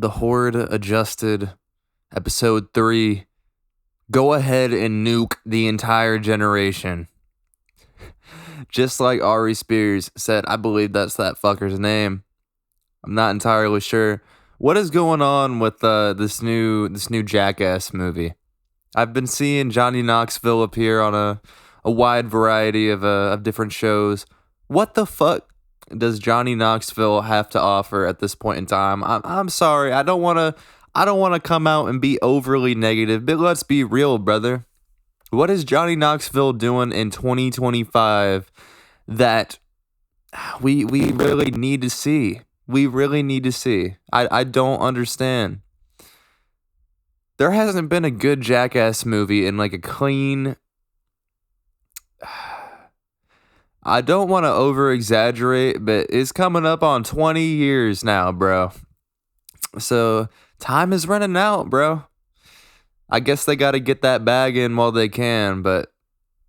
the Horde adjusted episode 3. Go ahead and nuke the entire generation. Just like Ari Spears said, I believe that's that fucker's name. I'm not entirely sure. What is going on with this new Jackass movie? I've been seeing Johnny Knoxville appear on a wide variety of different shows. What the fuck does Johnny Knoxville have to offer at this point in time? I'm sorry. I don't want to come out and be overly negative, but let's be real, brother. What is Johnny Knoxville doing in 2025 that we really need to see? We really need to see. I don't understand. There hasn't been a good Jackass movie in like a clean... I don't want to over-exaggerate, but it's coming up on 20 years now, bro. So, time is running out, bro. I guess they got to get that bag in while they can, but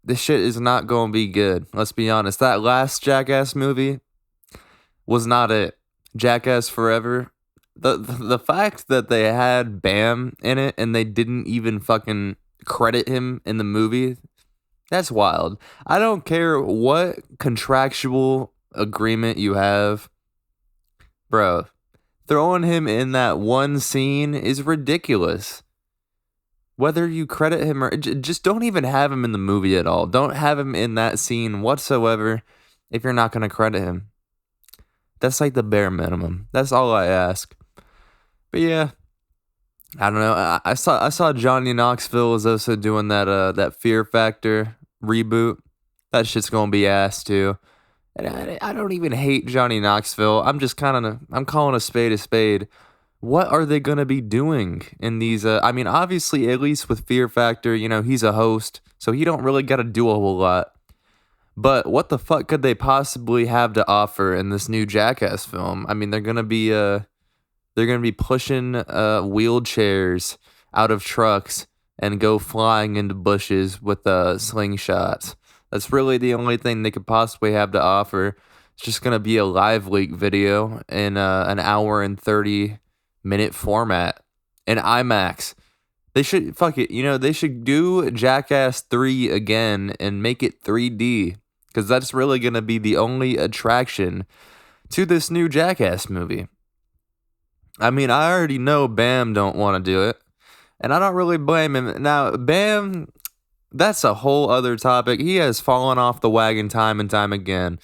this shit is not going to be good. Let's be honest. That last Jackass movie was not it. Jackass Forever. The fact that they had Bam in it and they didn't even fucking credit him in the movie, that's wild. I don't care what contractual agreement you have. Bro, throwing him in that one scene is ridiculous. Whether you credit him or just don't even have him in the movie at all. Don't have him in that scene whatsoever if you're not going to credit him. That's like the bare minimum. That's all I ask. But yeah, I don't know. I saw Johnny Knoxville is also doing that Fear Factor reboot. That shit's gonna be ass too. And I don't even hate Johnny Knoxville. I'm just I'm calling a spade a spade. What are they gonna be doing in these? I mean, obviously, at least with Fear Factor, you know, he's a host, so he don't really got to do a whole lot. But what the fuck could they possibly have to offer in this new Jackass film? I mean, they're gonna be pushing wheelchairs out of trucks and go flying into bushes with slingshots. That's really the only thing they could possibly have to offer. It's just gonna be a live leak video in an hour and 30-minute format in IMAX. They should fuck it. You know, they should do Jackass 3 again and make it 3D, because that's really gonna be the only attraction to this new Jackass movie. I mean, I already know Bam don't want to do it, and I don't really blame him. Now, Bam, that's a whole other topic. He has fallen off the wagon time and time again.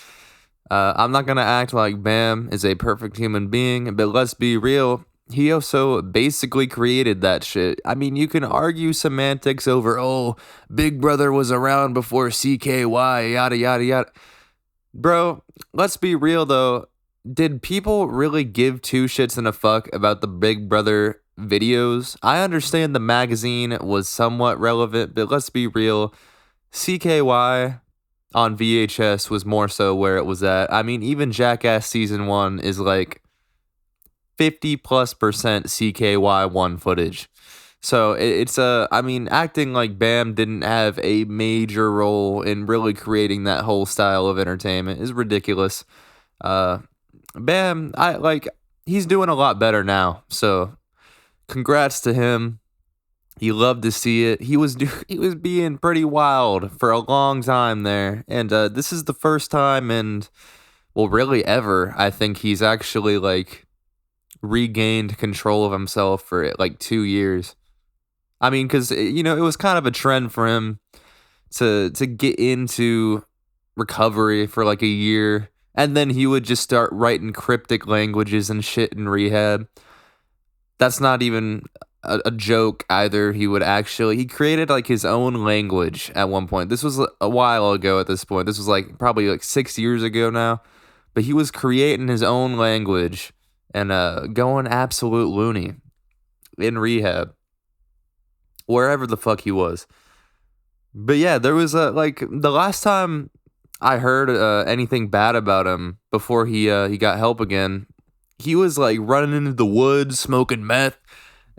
I'm not going to act like Bam is a perfect human being, but let's be real. He also basically created that shit. I mean, you can argue semantics over, oh, Big Brother was around before CKY, yada, yada, yada. Bro, let's be real, though. Did people really give two shits and a fuck about the Big Brother videos? I understand the magazine was somewhat relevant, but let's be real. CKY on VHS was more so where it was at. I mean, even Jackass Season 1 is like 50+% CKY1 footage. So it's I mean, acting like Bam didn't have a major role in really creating that whole style of entertainment is ridiculous. Bam, he's doing a lot better now. So, congrats to him. You love to see it. He was being pretty wild for a long time there, and this is the first time, and well, really ever, I think he's actually like regained control of himself for like 2 years. I mean, because you know it was kind of a trend for him to get into recovery for like a year. And then he would just start writing cryptic languages and shit in rehab. That's not even a joke either. He created like his own language at one point. This was a while ago at this point. This was like probably like 6 years ago now. But he was creating his own language and going absolute loony in rehab. Wherever the fuck he was. But yeah, there was like the last time I heard anything bad about him before he got help again, he was like running into the woods, smoking meth,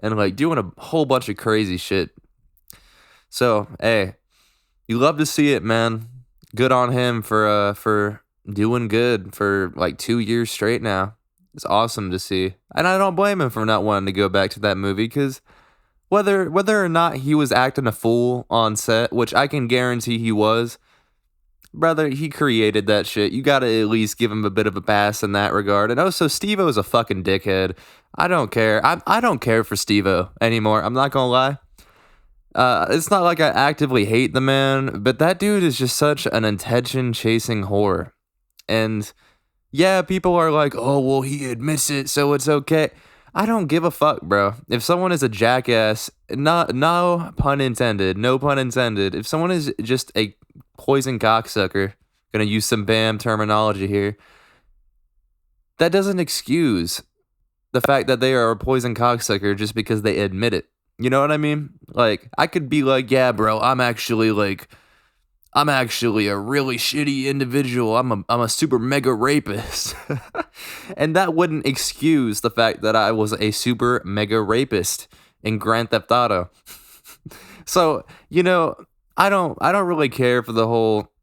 and like doing a whole bunch of crazy shit. So, hey, you love to see it, man. Good on him for doing good for like 2 years straight now. It's awesome to see. And I don't blame him for not wanting to go back to that movie, because whether or not he was acting a fool on set, which I can guarantee he was, brother, he created that shit. You gotta at least give him a bit of a pass in that regard. And also, Steve-O's a fucking dickhead. I don't care. I don't care for Steve-O anymore. I'm not gonna lie. It's not like I actively hate the man, but that dude is just such an attention-chasing whore. And yeah, people are like, oh, well, he admits it, so it's okay. I don't give a fuck, bro. If someone is a jackass, no pun intended, no pun intended. If someone is just a poison cocksucker, gonna use some BAM terminology here, that doesn't excuse the fact that they are a poison cocksucker just because they admit it. You know what I mean? Like, I could be like, yeah, bro, I'm actually a really shitty individual. I'm a super mega rapist. And that wouldn't excuse the fact that I was a super mega rapist in Grand Theft Auto. So, I don't really care for the whole,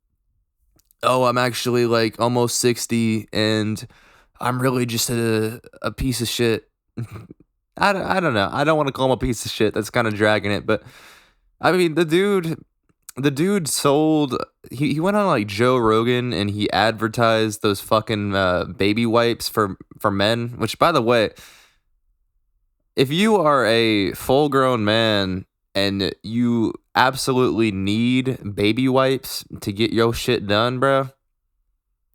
oh, I'm actually like almost 60 and I'm really just a piece of shit. I don't know. I don't want to call him a piece of shit. That's kind of dragging it, but I mean, the dude sold. He went on like Joe Rogan and he advertised those fucking baby wipes for men. Which, by the way, if you are a full grown man and you absolutely need baby wipes to get your shit done, bro,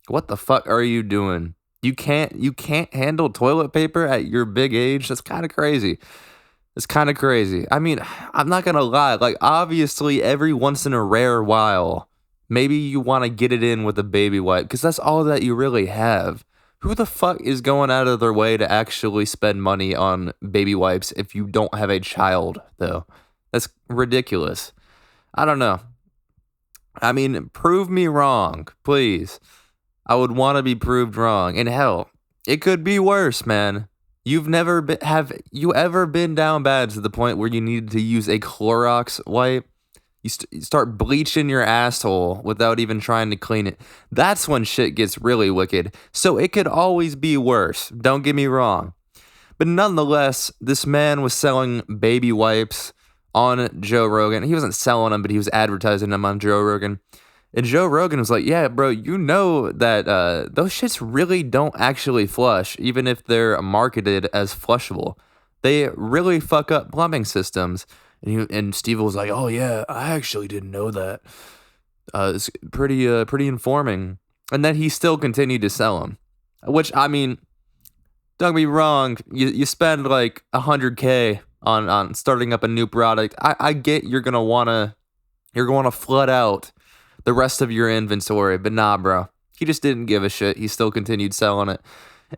what the fuck are you doing? You can't handle toilet paper at your big age? That's kind of crazy. It's kind of crazy. I mean, I'm not going to lie. Like, obviously, every once in a rare while, maybe you want to get it in with a baby wipe because that's all that you really have. Who the fuck is going out of their way to actually spend money on baby wipes if you don't have a child, though? That's ridiculous. I don't know. I mean, prove me wrong, please. I would want to be proved wrong. And hell, it could be worse, man. Have you ever been down bad to the point where you needed to use a Clorox wipe? You start bleaching your asshole without even trying to clean it. That's when shit gets really wicked. So it could always be worse. Don't get me wrong. But nonetheless, this man was selling baby wipes on Joe Rogan. He wasn't selling them, but he was advertising them on Joe Rogan. And Joe Rogan was like, yeah, bro, you know that those shits really don't actually flush, even if they're marketed as flushable. They really fuck up plumbing systems. And Steve was like, oh, yeah, I actually didn't know that. It's pretty informing. And then he still continued to sell them. Which, I mean, don't get me wrong, you spend like $100K on starting up a new product. I get you're gonna wanna flood out the rest of your inventory, but nah, bro. He just didn't give a shit. He still continued selling it.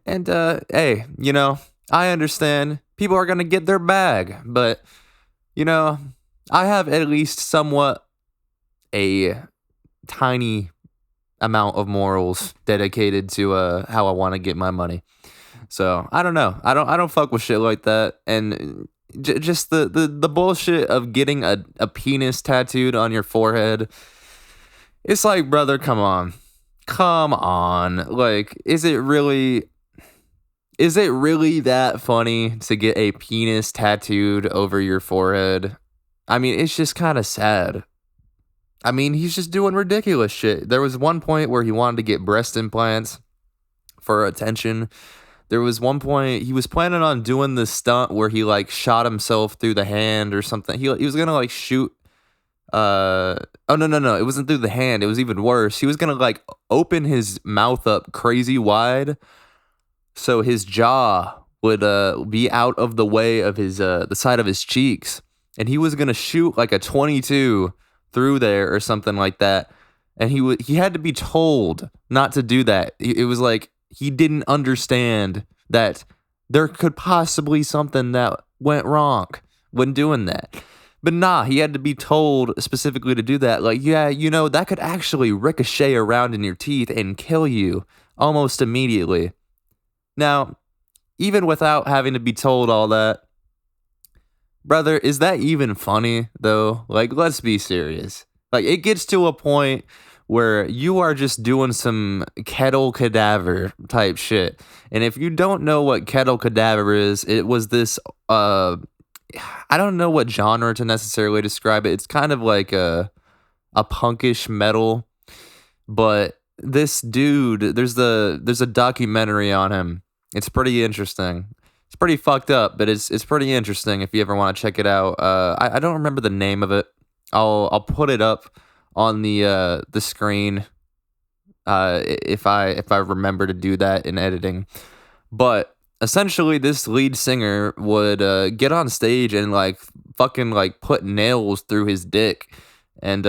And hey, I understand people are gonna get their bag, but I have at least somewhat a tiny amount of morals dedicated to how I want to get my money. So I don't know. I don't fuck with shit like that. And just the bullshit of getting a penis tattooed on your forehead. It's like, brother, come on. Like, is it really that funny to get a penis tattooed over your forehead? I mean, it's just kind of sad. I mean, he's just doing ridiculous shit. There was one point where he wanted to get breast implants for attention. There was one point he was planning on doing this stunt where he like shot himself through the hand or something. He was gonna like shoot. Oh no! It wasn't through the hand. It was even worse. He was gonna like open his mouth up crazy wide, so his jaw would be out of the way of his the side of his cheeks, and he was gonna shoot like a 22 through there or something like that. And he had to be told not to do that. It was like he didn't understand that there could possibly something that went wrong when doing that. But nah, he had to be told specifically to do that. Like, yeah, that could actually ricochet around in your teeth and kill you almost immediately. Now, even without having to be told all that, brother, is that even funny, though? Like, let's be serious. Like, it gets to a point where you are just doing some kettle cadaver type shit. And if you don't know what kettle cadaver is, it was this I don't know what genre to necessarily describe it. It's kind of like a punkish metal, but this dude, there's a documentary on him. It's pretty interesting. It's pretty fucked up, but it's pretty interesting if you ever want to check it out. I don't remember the name of it. I'll put it up on the screen if I remember to do that in editing. But essentially, this lead singer would get on stage and like fucking like put nails through his dick and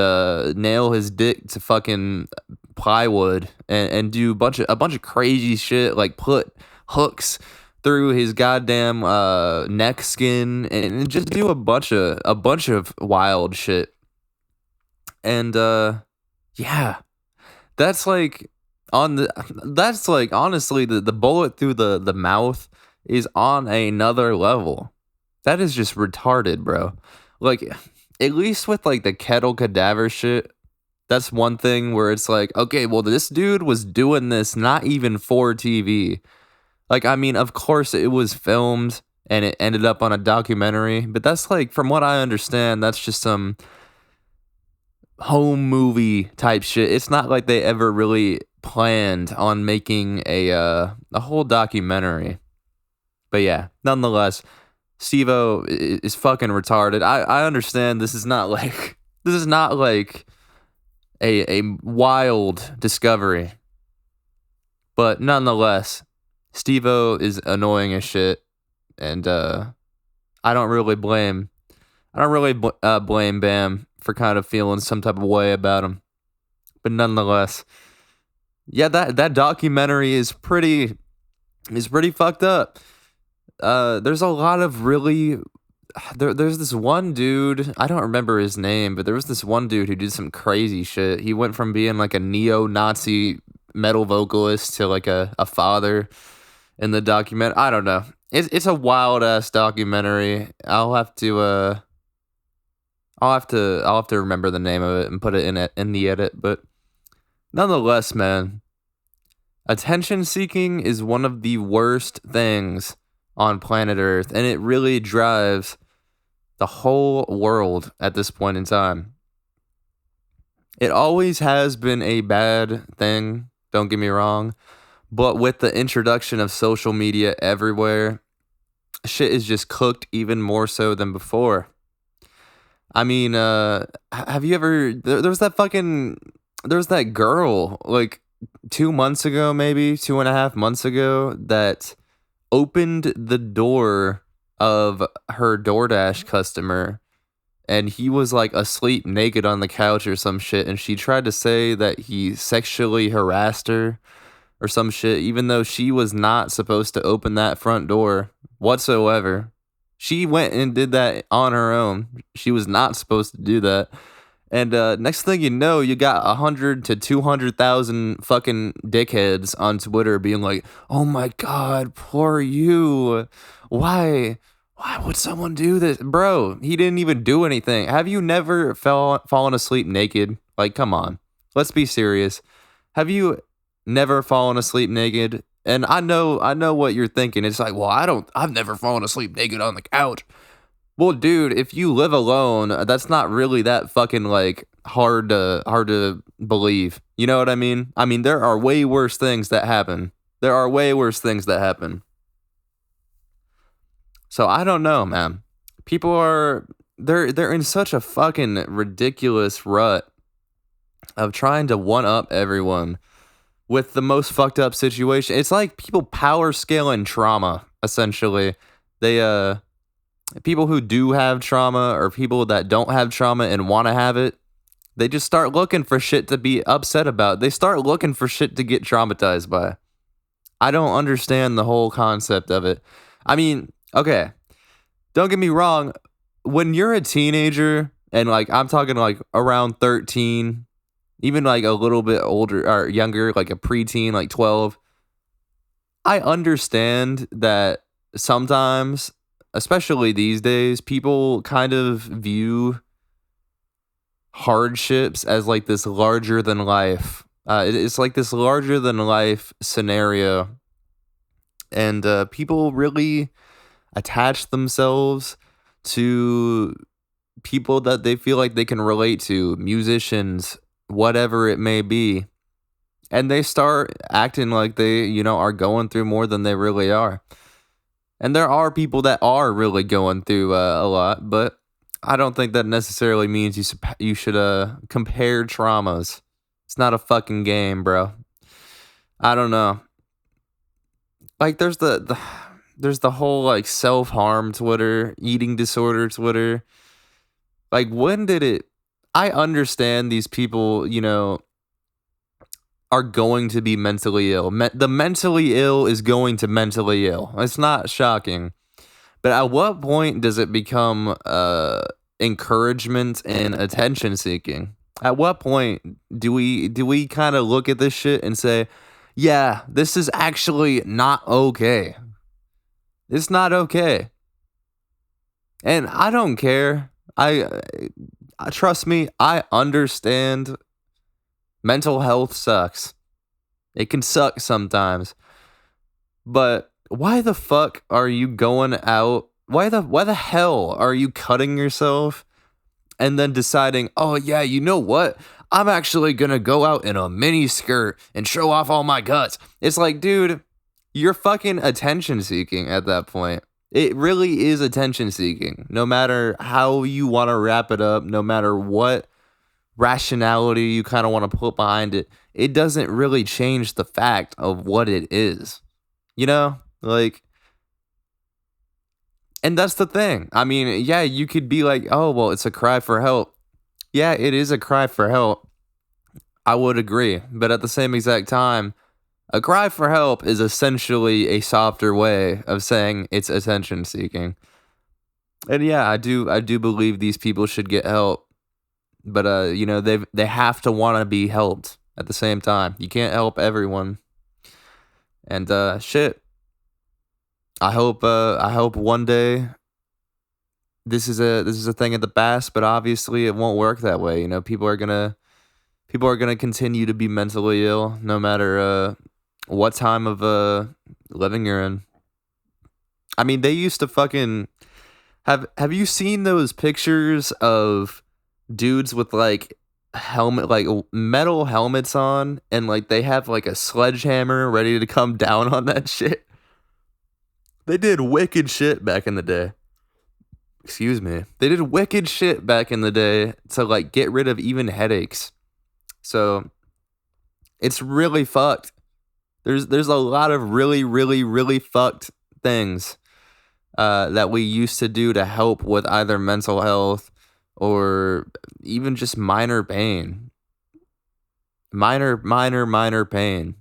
nail his dick to fucking plywood and do a bunch of crazy shit, like put hooks through his goddamn neck skin and just do a bunch of wild shit. And yeah, that's like that's like honestly the bullet through the mouth is on another level. That is just retarded, bro. Like, at least with like the kettle cadaver shit, that's one thing where it's like, okay, well, this dude was doing this not even for TV. Like, I mean, of course it was filmed and it ended up on a documentary, but that's like, from what I understand, that's just some home movie type shit. It's not like they ever really planned on making a whole documentary. But yeah, nonetheless, Steve-o is fucking retarded. I understand this is not like a wild discovery. But nonetheless, Steve-o is annoying as shit, and I don't really blame blame Bam for kind of feeling some type of way about him. But nonetheless, yeah, that documentary is pretty fucked up. There's a lot of really there's this one dude, I don't remember his name, but there was this one dude who did some crazy shit. He went from being like a neo-Nazi metal vocalist to like a father in the document. I don't know. It's a wild ass documentary. I'll have to remember the name of it and put it in the edit, but nonetheless, man, attention seeking is one of the worst things on planet Earth, and it really drives the whole world at this point in time. It always has been a bad thing, don't get me wrong, but with the introduction of social media everywhere, shit is just cooked even more so than before. I mean, have you ever, there was that girl, like 2 months ago, maybe 2.5 months ago, that opened the door of her DoorDash customer, and he was like asleep naked on the couch or some shit, and she tried to say that he sexually harassed her or some shit, even though she was not supposed to open that front door whatsoever. She went and did that on her own. She was not supposed to do that. And next thing you know, you got 100 to 200,000 fucking dickheads on Twitter being like, "Oh my God, poor you. Why would someone do this, bro? He didn't even do anything. Have you never fallen asleep naked? Like, come on, let's be serious. Have you never fallen asleep naked?" And I know what you're thinking. It's like, well, I've never fallen asleep naked on the couch. Well, dude, if you live alone, that's not really that fucking like hard to believe. You know what I mean? I mean, there are way worse things that happen. So I don't know, man. People are they're in such a fucking ridiculous rut of trying to one up everyone with the most fucked up situation. It's like people power scaling trauma, essentially. They people who do have trauma or people that don't have trauma and want to have it, they just start looking for shit to be upset about. They start looking for shit to get traumatized by. I don't understand the whole concept of it. I mean, okay, don't get me wrong. When you're a teenager, and like I'm talking like around 13, even like a little bit older or younger, like a preteen, like 12, I understand that sometimes, especially these days, people kind of view hardships as like this larger than life. It's like this larger than life scenario, and people really attach themselves to people that they feel like they can relate to, musicians, whatever it may be, and they start acting like they, are going through more than they really are. And there are people that are really going through a lot, but I don't think that necessarily means you should compare traumas. It's not a fucking game, bro. I don't know. Like there's the whole like self-harm Twitter, eating disorder Twitter. Like when did it I understand these people, are going to be mentally ill. The mentally ill is going to mentally ill. It's not shocking. But at what point does it become encouragement and attention seeking? At what point do we kind of look at this shit and say, yeah, this is actually not okay. It's not okay. And I don't care. I trust me, I understand mental health sucks. It can suck sometimes. But why the fuck are you going out? Why the hell are you cutting yourself and then deciding, oh yeah, you know what? I'm actually gonna go out in a mini skirt and show off all my guts. It's like, dude, you're fucking attention seeking at that point. It really is attention seeking. No matter how you want to wrap it up, no matter what rationality you kind of want to put behind it, it doesn't really change the fact of what it is. Like, and that's the thing. I mean, yeah, you could be like, oh, well, it's a cry for help. Yeah, it is a cry for help. I would agree. But at the same exact time, a cry for help is essentially a softer way of saying it's attention seeking. And yeah, I do believe these people should get help. But they have to want to be helped at the same time. You can't help everyone. And shit. I hope one day this is a thing of the past, but obviously it won't work that way. People are gonna continue to be mentally ill no matter what time of living you're in. I mean, they used to fucking have you seen those pictures of dudes with like metal helmets on, and like they have like a sledgehammer ready to come down on that shit? They did wicked shit back in the day. Excuse me. They did wicked shit back in the day to like get rid of even headaches. So it's really fucked. There's a lot of really, really, really fucked things that we used to do to help with either mental health or even just minor pain. Minor pain.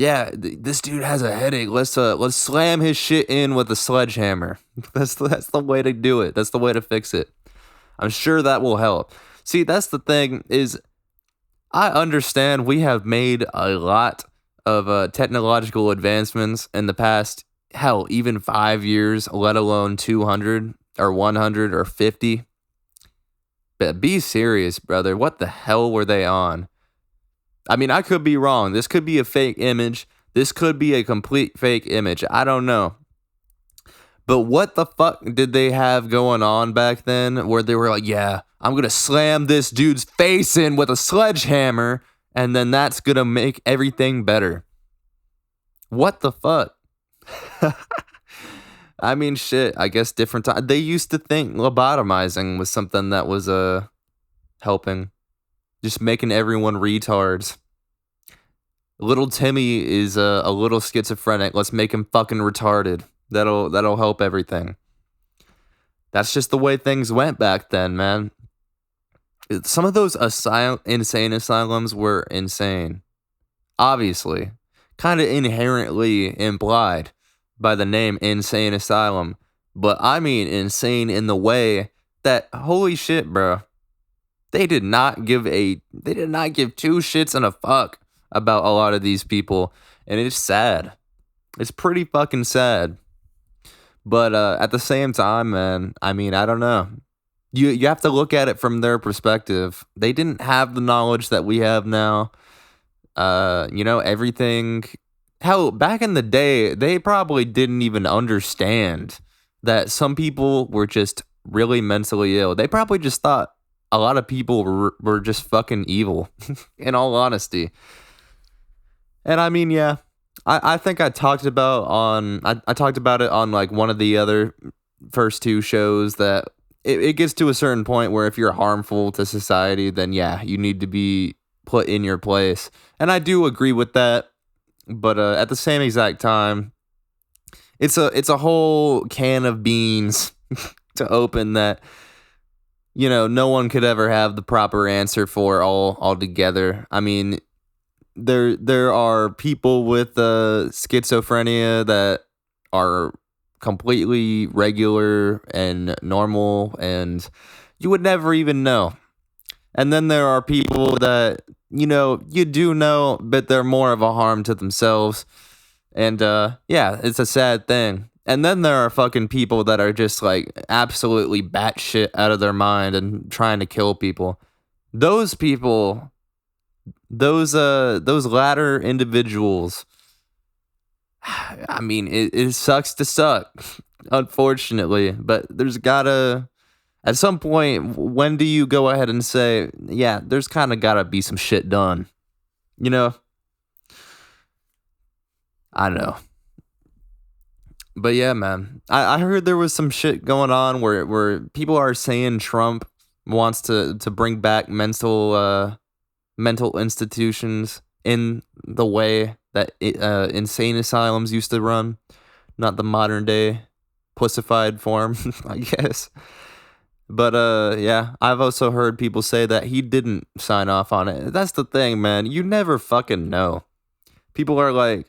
Yeah, this dude has a headache. Let's slam his shit in with a sledgehammer. That's the way to do it. That's the way to fix it. I'm sure that will help. See, that's the thing is, I understand we have made a lot of technological advancements in the past, hell, even 5 years, let alone 200 or 100 or 50. But be serious, brother. What the hell were they on? I mean, I could be wrong. This could be a fake image. This could be a complete fake image. I don't know. But what the fuck did they have going on back then where they were like, yeah, I'm going to slam this dude's face in with a sledgehammer, and then that's going to make everything better? What the fuck? I mean, shit, I guess different time. They used to think lobotomizing was something that was helping. Just making everyone retards. Little Timmy is a little schizophrenic. Let's make him fucking retarded. That'll help everything. That's just the way things went back then, man. Some of those insane asylums were insane. Obviously. Kind of inherently implied by the name Insane Asylum. But I mean insane in the way that, holy shit, bro. They did not give two shits and a fuck about a lot of these people. And it's sad. It's pretty fucking sad. But at the same time, man, I mean, I don't know. You have to look at it from their perspective. They didn't have the knowledge that we have now. Everything. Hell, back in the day, they probably didn't even understand that some people were just really mentally ill. They probably just thought a lot of people were just fucking evil, in all honesty. And I mean, yeah, I think I talked about I talked about it on like one of the other first two shows that it gets to a certain point where if you're harmful to society, then yeah, you need to be put in your place. And I do agree with that. But at the same exact time, it's a whole can of beans to open that no one could ever have the proper answer for all together. I mean, there are people with schizophrenia that are completely regular and normal, and you would never even know. And then there are people that you do know, but they're more of a harm to themselves. And yeah, it's a sad thing. And then there are fucking people that are just like absolutely batshit out of their mind and trying to kill people. Those people, those latter individuals, I mean, it sucks to suck, unfortunately. But at some point, when do you go ahead and say, yeah, there's kind of gotta be some shit done? I don't know. But yeah, man, I heard there was some shit going on where people are saying Trump wants to bring back mental institutions in the way that insane asylums used to run, not the modern day pussified form, I guess. But yeah, I've also heard people say that he didn't sign off on it. That's the thing, man. You never fucking know. People are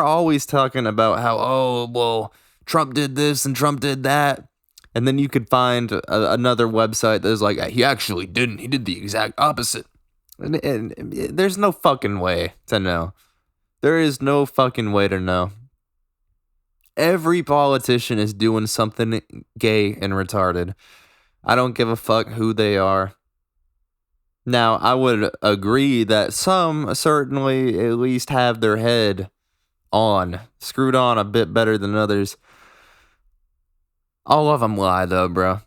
always talking about how, oh, well, Trump did this and Trump did that. And then you could find another website that's like, he actually didn't. He did the exact opposite. And there's no fucking way to know. There is no fucking way to know. Every politician is doing something gay and retarded. I don't give a fuck who they are. Now, I would agree that some certainly at least have their head screwed on a bit better than others. All of them lie, though, bro.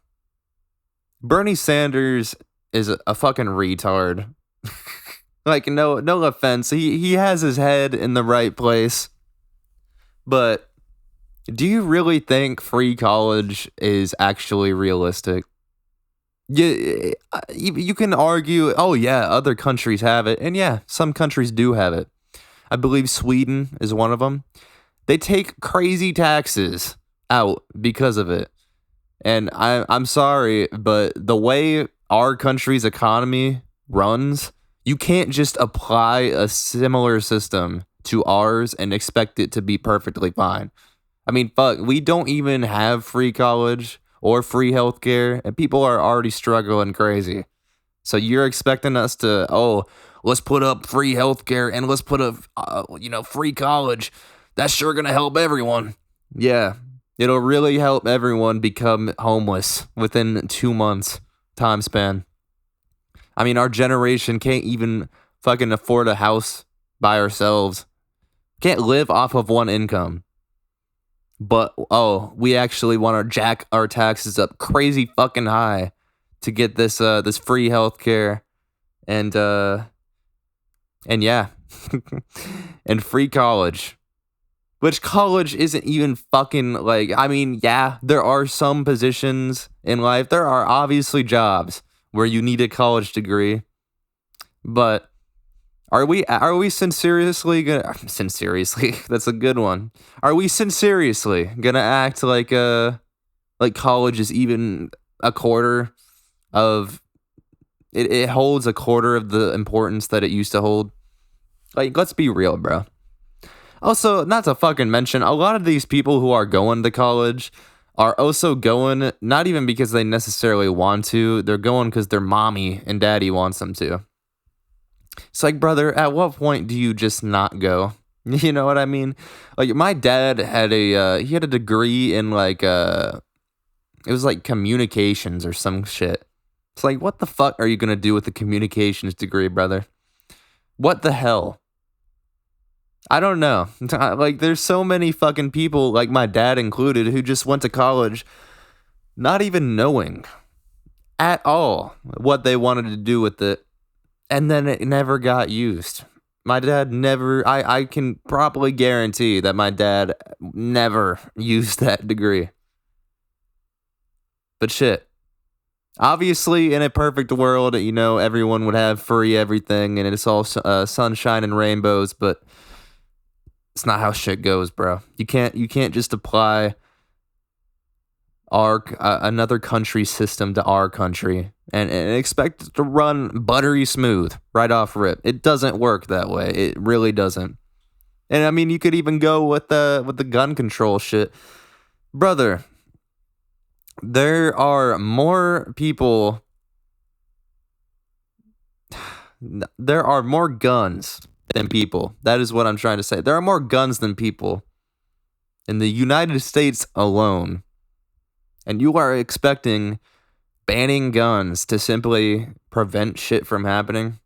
Bernie Sanders is a fucking retard. Like, no offense. He has his head in the right place. But do you really think free college is actually realistic? You can argue, oh yeah, other countries have it. And yeah, some countries do have it. I believe Sweden is one of them. They take crazy taxes out because of it. And I'm sorry, but the way our country's economy runs, you can't just apply a similar system to ours and expect it to be perfectly fine. I mean, fuck, we don't even have free college or free healthcare, and people are already struggling crazy. So you're expecting us to, let's put up free healthcare and let's put up, free college. That's sure gonna help everyone. Yeah, it'll really help everyone become homeless within 2 months time span. I mean, our generation can't even fucking afford a house by ourselves. Can't live off of one income. But, we actually want to jack our taxes up crazy fucking high to get this free healthcare and yeah, and free college. Which college isn't even fucking like, I mean, yeah, there are some positions in life. There are obviously jobs where you need a college degree. But are we sincerely gonna sincerely? That's a good one. Are we sincerely gonna act like college is even a quarter of it? It holds a quarter of the importance that it used to hold. Like, let's be real, bro. Also, not to fucking mention, a lot of these people who are going to college are also going not even because they necessarily want to. They're going because their mommy and daddy wants them to. It's like, brother, at what point do you just not go? You know what I mean? Like, my dad had he had a degree in like It was like communications or some shit. It's like, what the fuck are you gonna do with the communications degree, brother? What the hell? I don't know. Like, there's so many fucking people, like my dad included, who just went to college not even knowing at all what they wanted to do with it, and then it never got used. My dad never, I can probably guarantee that my dad never used that degree. But shit. Obviously, in a perfect world, you know, everyone would have free everything and it's all sunshine and rainbows, but it's not how shit goes, bro. You can't just apply our another country's system to our country and expect it to run buttery smooth right off rip. It doesn't work that way. It really doesn't. And I mean, you could even go with the gun control shit, brother. There are more people. There are more guns than people. That is what I'm trying to say. There are more guns than people in the United States alone. And you are expecting banning guns to simply prevent shit from happening?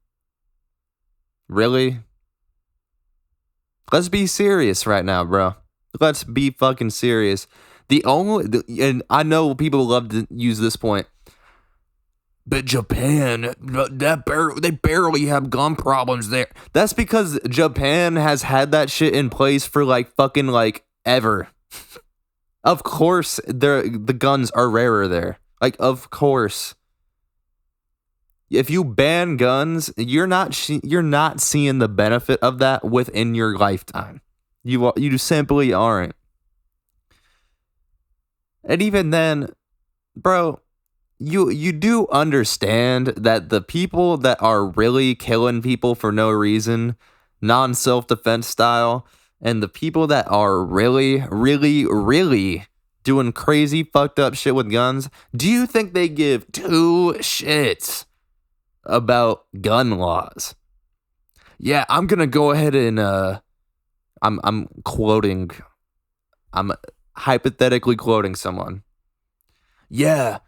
Really? Let's be serious right now, bro. Let's be fucking serious. And I know people love to use this point, but Japan, they barely have gun problems there. That's because Japan has had that shit in place for fucking ever. Of course, the guns are rarer there. Of course. If you ban guns, you're not seeing the benefit of that within your lifetime. You simply aren't. And even then, bro, you do understand that the people that are really killing people for no reason, non-self-defense style, and the people that are really, really, really doing crazy fucked up shit with guns, do you think they give two shits about gun laws? Yeah, I'm gonna go ahead and I'm hypothetically quoting someone. Yeah,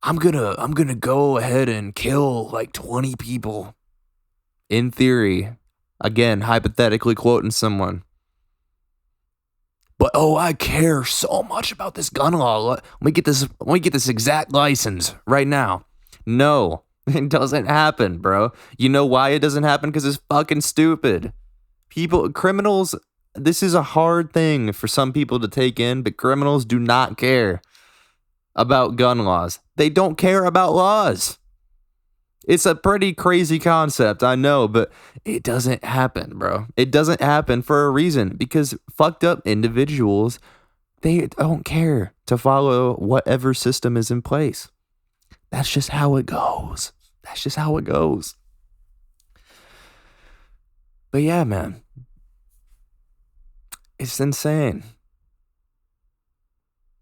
I'm gonna go ahead and kill 20 people. In theory, again, hypothetically quoting someone. But I care so much about this gun law. Let me get this exact license right now. No, it doesn't happen, bro. You know why it doesn't happen? Because it's fucking stupid. Criminals, this is a hard thing for some people to take in, but criminals do not care about gun laws. They don't care about laws. It's a pretty crazy concept, I know, but it doesn't happen, bro. It doesn't happen for a reason, because fucked up individuals, they don't care to follow whatever system is in place. That's just how it goes. That's just how it goes. But yeah, man. It's insane.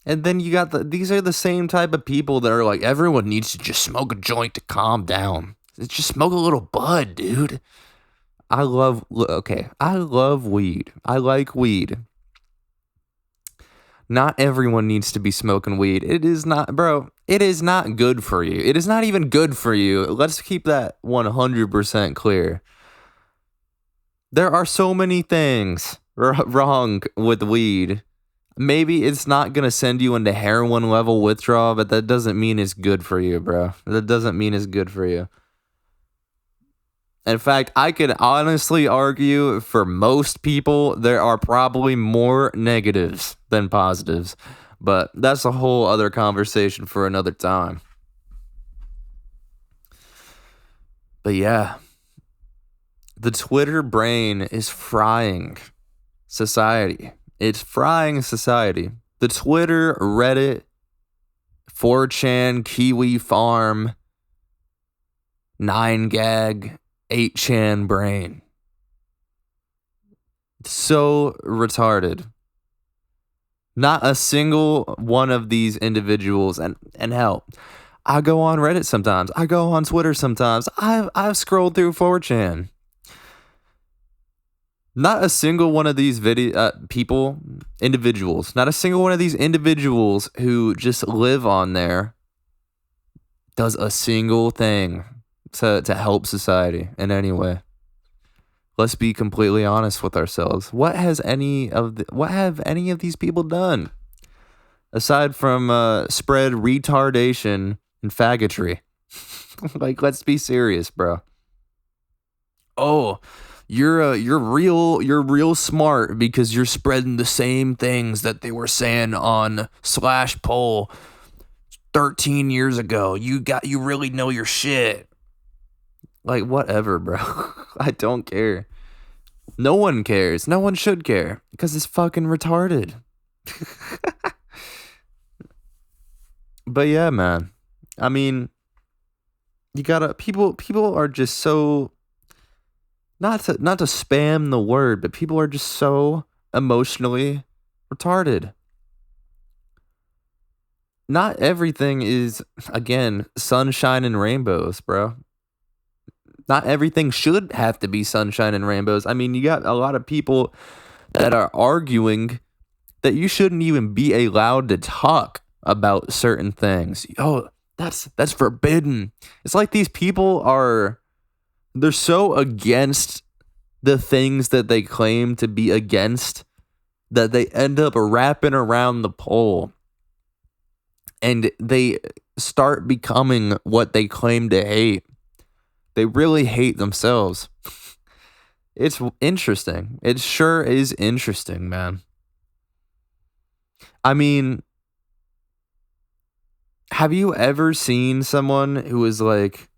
And then you got these are the same type of people that are like, everyone needs to just smoke a joint to calm down. Just smoke a little bud, dude. I love weed. I like weed. Not everyone needs to be smoking weed. It is not, bro. It is not good for you. It is not even good for you. Let's keep that 100% clear. There are so many things wrong with weed. Maybe it's not going to send you into heroin level withdrawal, but that doesn't mean it's good for you, bro. That doesn't mean it's good for you. In fact, I could honestly argue for most people, there are probably more negatives than positives. But that's a whole other conversation for another time. But yeah, the Twitter brain is frying society. It's frying society. The Twitter, Reddit, 4chan, Kiwi Farm, 9gag, 8chan brain. It's so retarded. Not a single one of these individuals, and hell, I go on Reddit sometimes. I go on Twitter sometimes. I've scrolled through 4chan. Not a single one of these individuals, not a single one of these individuals who just live on there does a single thing to help society in any way. Let's be completely honest with ourselves. What have any of these people done aside from spread retardation and faggotry? Like, let's be serious, bro. Oh, you're real smart because you're spreading the same things that they were saying on Slash Poll 13 years ago. You really know your shit. Like, whatever, bro. I don't care. No one cares. No one should care because it's fucking retarded. But yeah, man. I mean, you gotta people are just so not to spam the word, but people are just so emotionally retarded. Not everything is, again, sunshine and rainbows, bro. Not everything should have to be sunshine and rainbows. I mean, you got a lot of people that are arguing that you shouldn't even be allowed to talk about certain things. Oh, that's forbidden. It's like these people they're so against the things that they claim to be against that they end up wrapping around the pole and they start becoming what they claim to hate. They really hate themselves. It's interesting. It sure is interesting, man. I mean, have you ever seen someone who is like,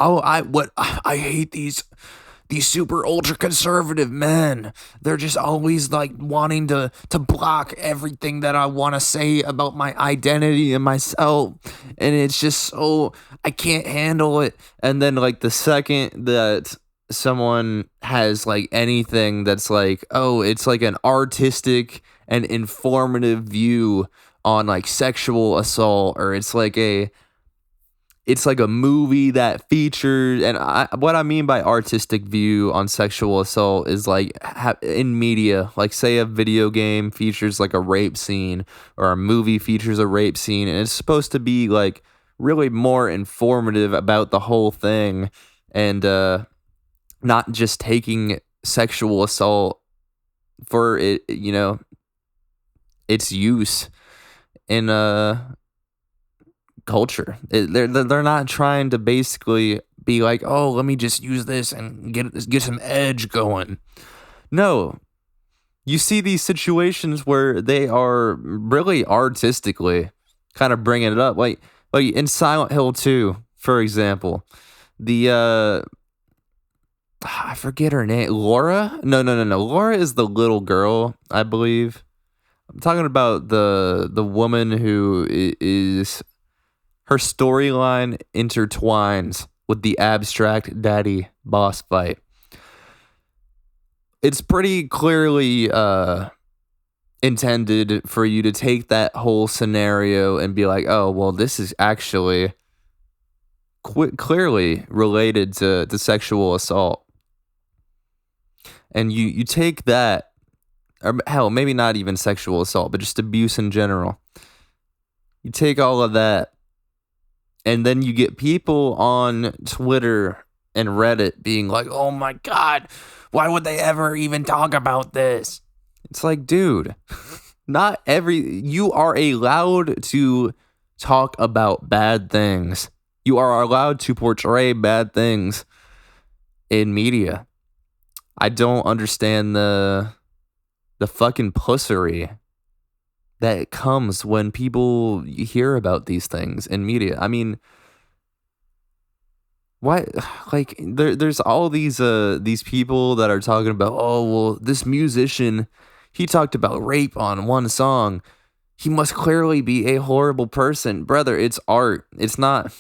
oh, I hate these super ultra conservative men. They're just always like wanting to block everything that I want to say about my identity and myself. And it's just so, I can't handle it. And then like the second that someone has like anything that's like, oh, it's like an artistic and informative view on like sexual assault, or it's like a movie that features, and what I mean by artistic view on sexual assault is like in media, like say a video game features like a rape scene or a movie features a rape scene, and it's supposed to be like really more informative about the whole thing and not just taking sexual assault for it, its use in culture. They're not trying to basically be like, oh, let me just use this and get some edge going. No, you see these situations where they are really artistically kind of bringing it up, like in Silent Hill 2, for example. The I forget her name. Laura? No. Laura is the little girl, I believe. I'm talking about the woman who is. Her storyline intertwines with the abstract daddy boss fight. It's pretty clearly intended for you to take that whole scenario and be like, oh, well, this is actually clearly related to sexual assault. And you take that, or hell, maybe not even sexual assault, but just abuse in general. You take all of that, and then you get people on Twitter and Reddit being like, oh my God, why would they ever even talk about this? It's like, dude, you are allowed to talk about bad things. You are allowed to portray bad things in media. I don't understand the fucking pussery that comes when people hear about these things in media. I mean, why? Like, there's all these people that are talking about, oh, well, this musician, he talked about rape on one song. He must clearly be a horrible person. Brother, it's art. It's not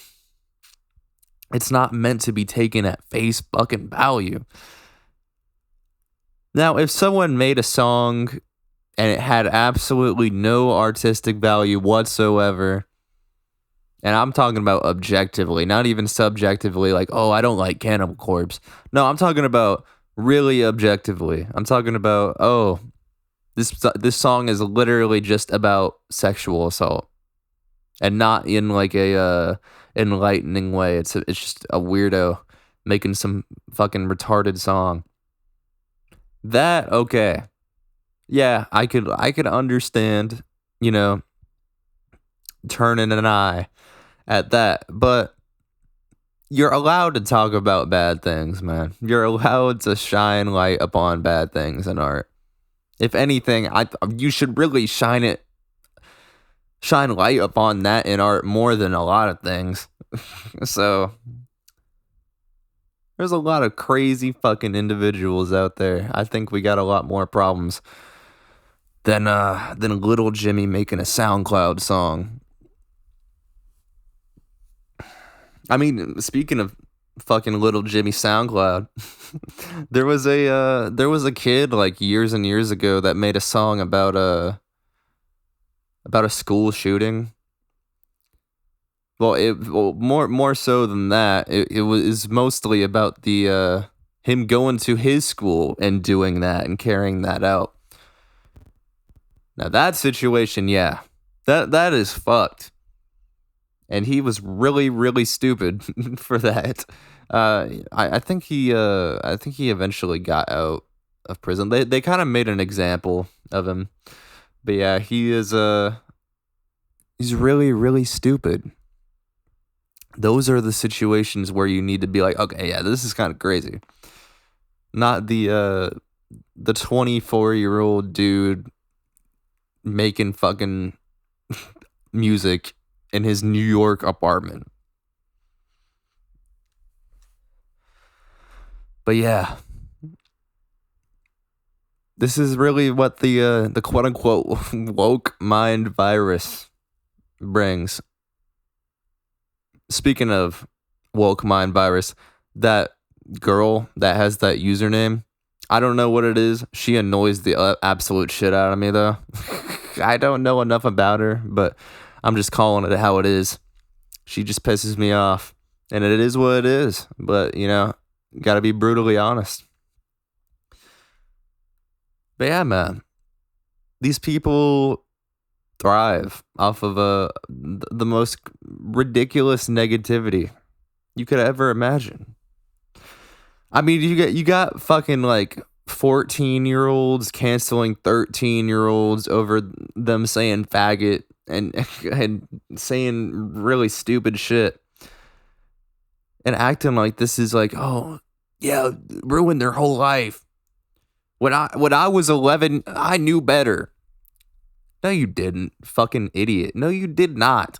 meant to be taken at face fucking value. Now, if someone made a song and it had absolutely no artistic value whatsoever, and I'm talking about objectively, not even subjectively, like, oh, I don't like Cannibal Corpse. No, I'm talking about Really objectively. I'm talking about, oh, this song is literally just about sexual assault, and not in like a enlightening way. It's just a weirdo making some fucking retarded song. That okay. Yeah, I could understand, you know, turning an eye at that, but you're allowed to talk about bad things, man. You're allowed to shine light upon bad things in art. If anything, you should really shine light upon that in art more than a lot of things. So there's a lot of crazy fucking individuals out there. I think we got a lot more problems than little Jimmy making a SoundCloud song. I mean, speaking of fucking little Jimmy SoundCloud, there was a kid like years and years ago that made a song about a school shooting. Well, more so than that, it was mostly about the him going to his school and doing that and carrying that out. Now that situation, yeah, that is fucked. And he was really, really stupid for that. I think he eventually got out of prison. They kind of made an example of him, but yeah, he's really, really stupid. Those are the situations where you need to be like, okay, yeah, this is kind of crazy. Not the 24-year-old dude making fucking music in his New York apartment. But yeah, this is really what the quote unquote woke mind virus brings. Speaking of woke mind virus, that girl that has that username, I don't know what it is. She annoys the absolute shit out of me though. I don't know enough about her, but I'm just calling it how it is. She just pisses me off, and it is what it is. But, you know, gotta be brutally honest. But yeah, man, these people thrive off of the most ridiculous negativity you could ever imagine. I mean, you got fucking like 14-year-olds canceling 13-year-olds over them saying faggot and saying really stupid shit and acting like this is like, oh yeah, ruined their whole life. When I was 11, I knew better. No, you didn't, fucking idiot. No, you did not.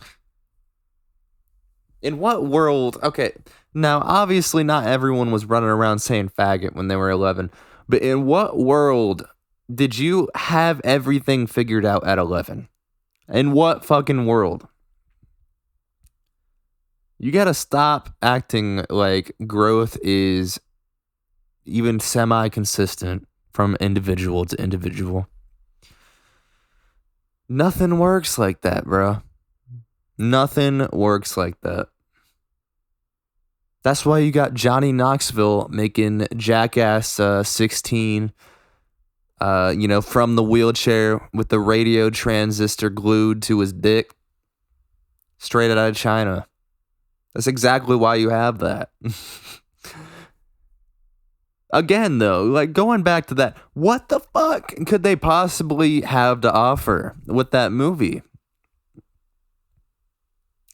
In what world? Okay, now obviously not everyone was running around saying faggot when they were 11, but in what world did you have everything figured out at 11? In what fucking world? You gotta stop acting like growth is even semi-consistent from individual to individual. Nothing works like that, bro. Nothing works like that. That's why you got Johnny Knoxville making Jackass 16, from the wheelchair with the radio transistor glued to his dick, straight out of China. That's exactly why you have that. Again, though, like going back to that, what the fuck could they possibly have to offer with that movie?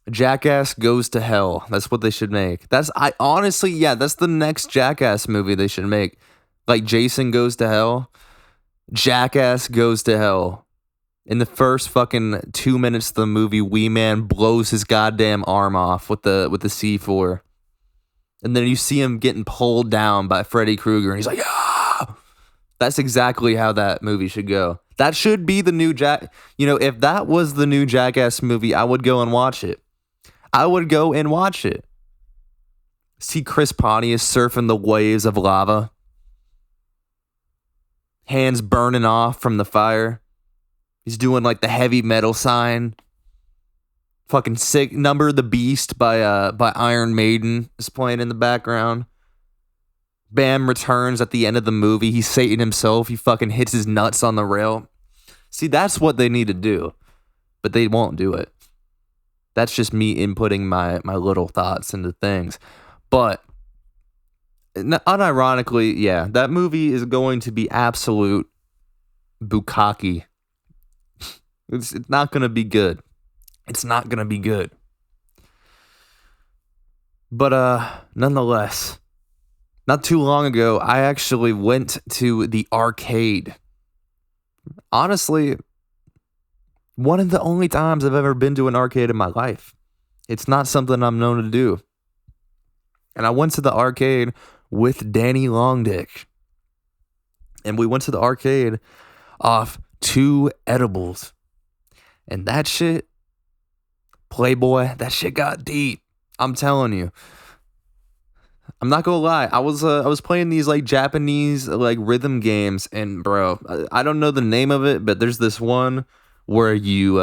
Jackass Goes to Hell. That's what they should make. That's the next Jackass movie they should make. Like Jason Goes to Hell. Jackass Goes to Hell. In the first fucking 2 minutes of the movie, Wee Man blows his goddamn arm off with the C4. And then you see him getting pulled down by Freddy Krueger, and he's like, ah! That's exactly how that movie should go. That should be the new if that was the new Jackass movie, I would go and watch it. See Chris Pontius surfing the waves of lava. Hands burning off from the fire. He's doing like the heavy metal sign. Fucking sick. Number of the Beast by Iron Maiden is playing in the background. Bam returns at the end of the movie. He's Satan himself. He fucking hits his nuts on the rail. See, that's what they need to do, but they won't do it. That's just me inputting my little thoughts into things. But unironically, yeah, that movie is going to be absolute bukkake. It's not going to be good. It's not going to be good. But nonetheless, not too long ago, I actually went to the arcade. Honestly, one of the only times I've ever been to an arcade in my life. It's not something I'm known to do. And I went to the arcade with Danny Longdick. And we went to the arcade off 2 edibles. And that shit, Playboy, that shit got deep. I'm telling you. I'm not gonna lie. I was playing these like Japanese like rhythm games, and bro, I don't know the name of it, but there's this one where you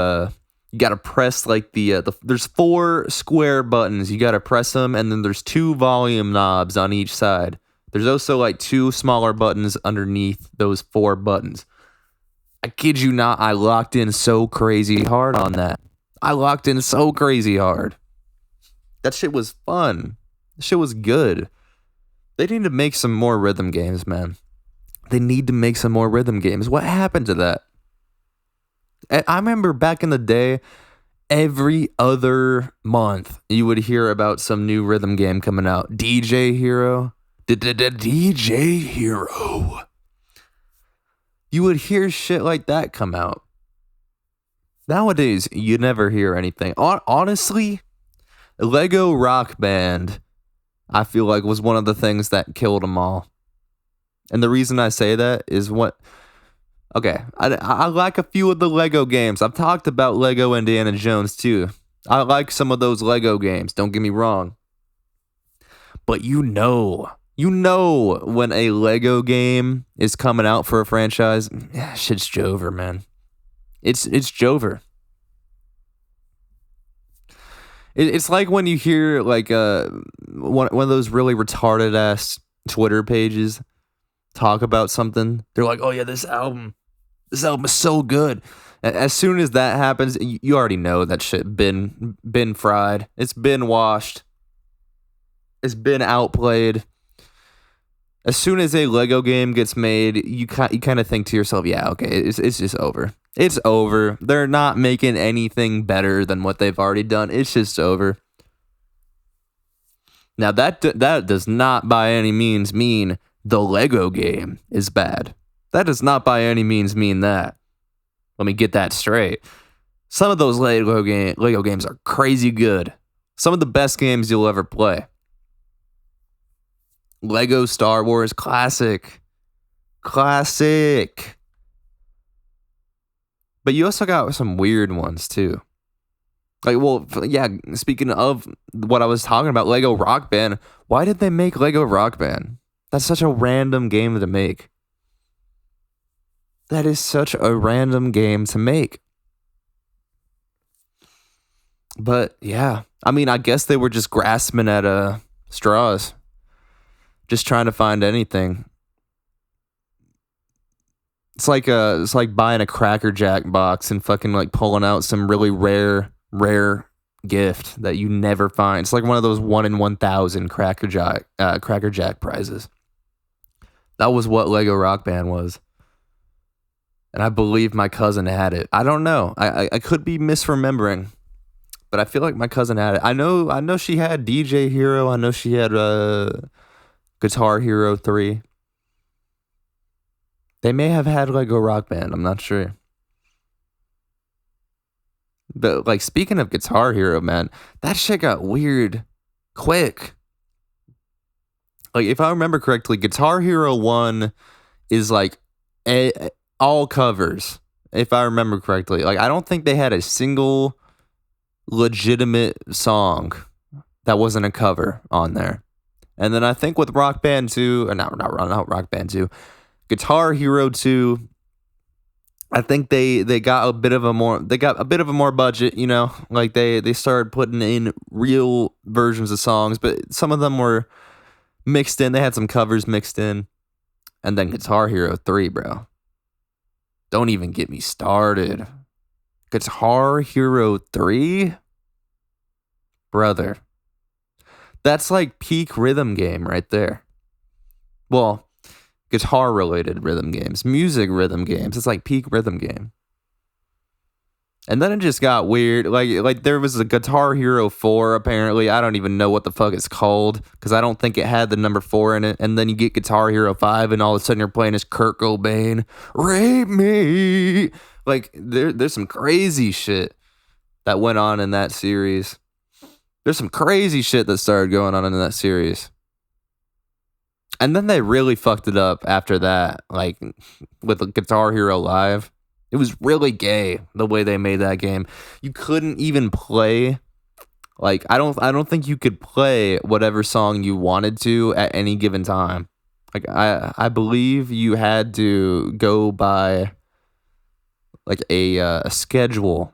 gotta press like the there's 4 square buttons. You gotta press them, and then there's 2 volume knobs on each side. There's also like 2 smaller buttons underneath those 4 buttons. I kid you not, I locked in so crazy hard on that. I locked in so crazy hard. That shit was fun. That shit was good. They need to make some more rhythm games, man. They need to make some more rhythm games. What happened to that? I remember back in the day, every other month, you would hear about some new rhythm game coming out. DJ Hero. DJ Hero. You would hear shit like that come out. Nowadays, you never hear anything. Honestly, Lego Rock Band, I feel like, was one of the things that killed them all. And the reason I say that is okay, I like a few of the Lego games. I've talked about Lego Indiana Jones too. I like some of those Lego games, don't get me wrong. But you know when a Lego game is coming out for a franchise, shit's Jover, man. It's Jover. It's like when you hear like one of those really retarded ass Twitter pages talk about something. They're like, "Oh yeah, this album is so good." As soon as that happens, you already know that shit been fried. It's been washed. It's been outplayed. As soon as a Lego game gets made, you kind of think to yourself, "Yeah, okay, it's just over. It's over. They're not making anything better than what they've already done. It's just over." Now that does not by any means mean the Lego game is bad. That does not by any means mean that. Let me get that straight. Some of those Lego games are crazy good. Some of the best games you'll ever play. Lego Star Wars, classic. But you also got some weird ones too. Like, well, yeah, speaking of what I was talking about, Lego Rock Band, why did they make Lego Rock Band? That's such a random game to make. That is such a random game to make. But yeah, I mean, I guess they were just grasping at straws. Just trying to find anything. It's like buying a Cracker Jack box and fucking like pulling out some really rare gift that you never find. It's like one of those 1 in 1,000 Cracker Jack prizes. That was what Lego Rock Band was. And I believe my cousin had it. I don't know. I could be misremembering. But I feel like my cousin had it. I know she had DJ Hero. I know she had Guitar Hero 3. They may have had Lego Rock Band. I'm not sure. But like, speaking of Guitar Hero, man, that shit got weird quick. Like, if I remember correctly, Guitar Hero 1 is like all covers. If I remember correctly. Like, I don't think they had a single legitimate song that wasn't a cover on there. And then I think with Rock Band 2, or not Rock Band 2, Guitar Hero 2, I think they got a bit of a more budget, you know, like they started putting in real versions of songs, but some of them were mixed in. They had some covers mixed in. And then Guitar Hero 3, bro. Don't even get me started. Guitar Hero 3? Brother. That's like peak rhythm game right there. Well, guitar-related rhythm games. Music rhythm games. It's like peak rhythm game. And then it just got weird. Like there was a Guitar Hero 4, apparently. I don't even know what the fuck it's called, because I don't think it had the number 4 in it. And then you get Guitar Hero 5, and all of a sudden you're playing as Kurt Cobain. Rape me! Like, there's some crazy shit that went on in that series. There's some crazy shit that started going on in that series. And then they really fucked it up after that, like, with Guitar Hero Live. It was really gay the way they made that game. You couldn't even play, like, I don't think you could play whatever song you wanted to at any given time. Like, I believe you had to go by like a schedule.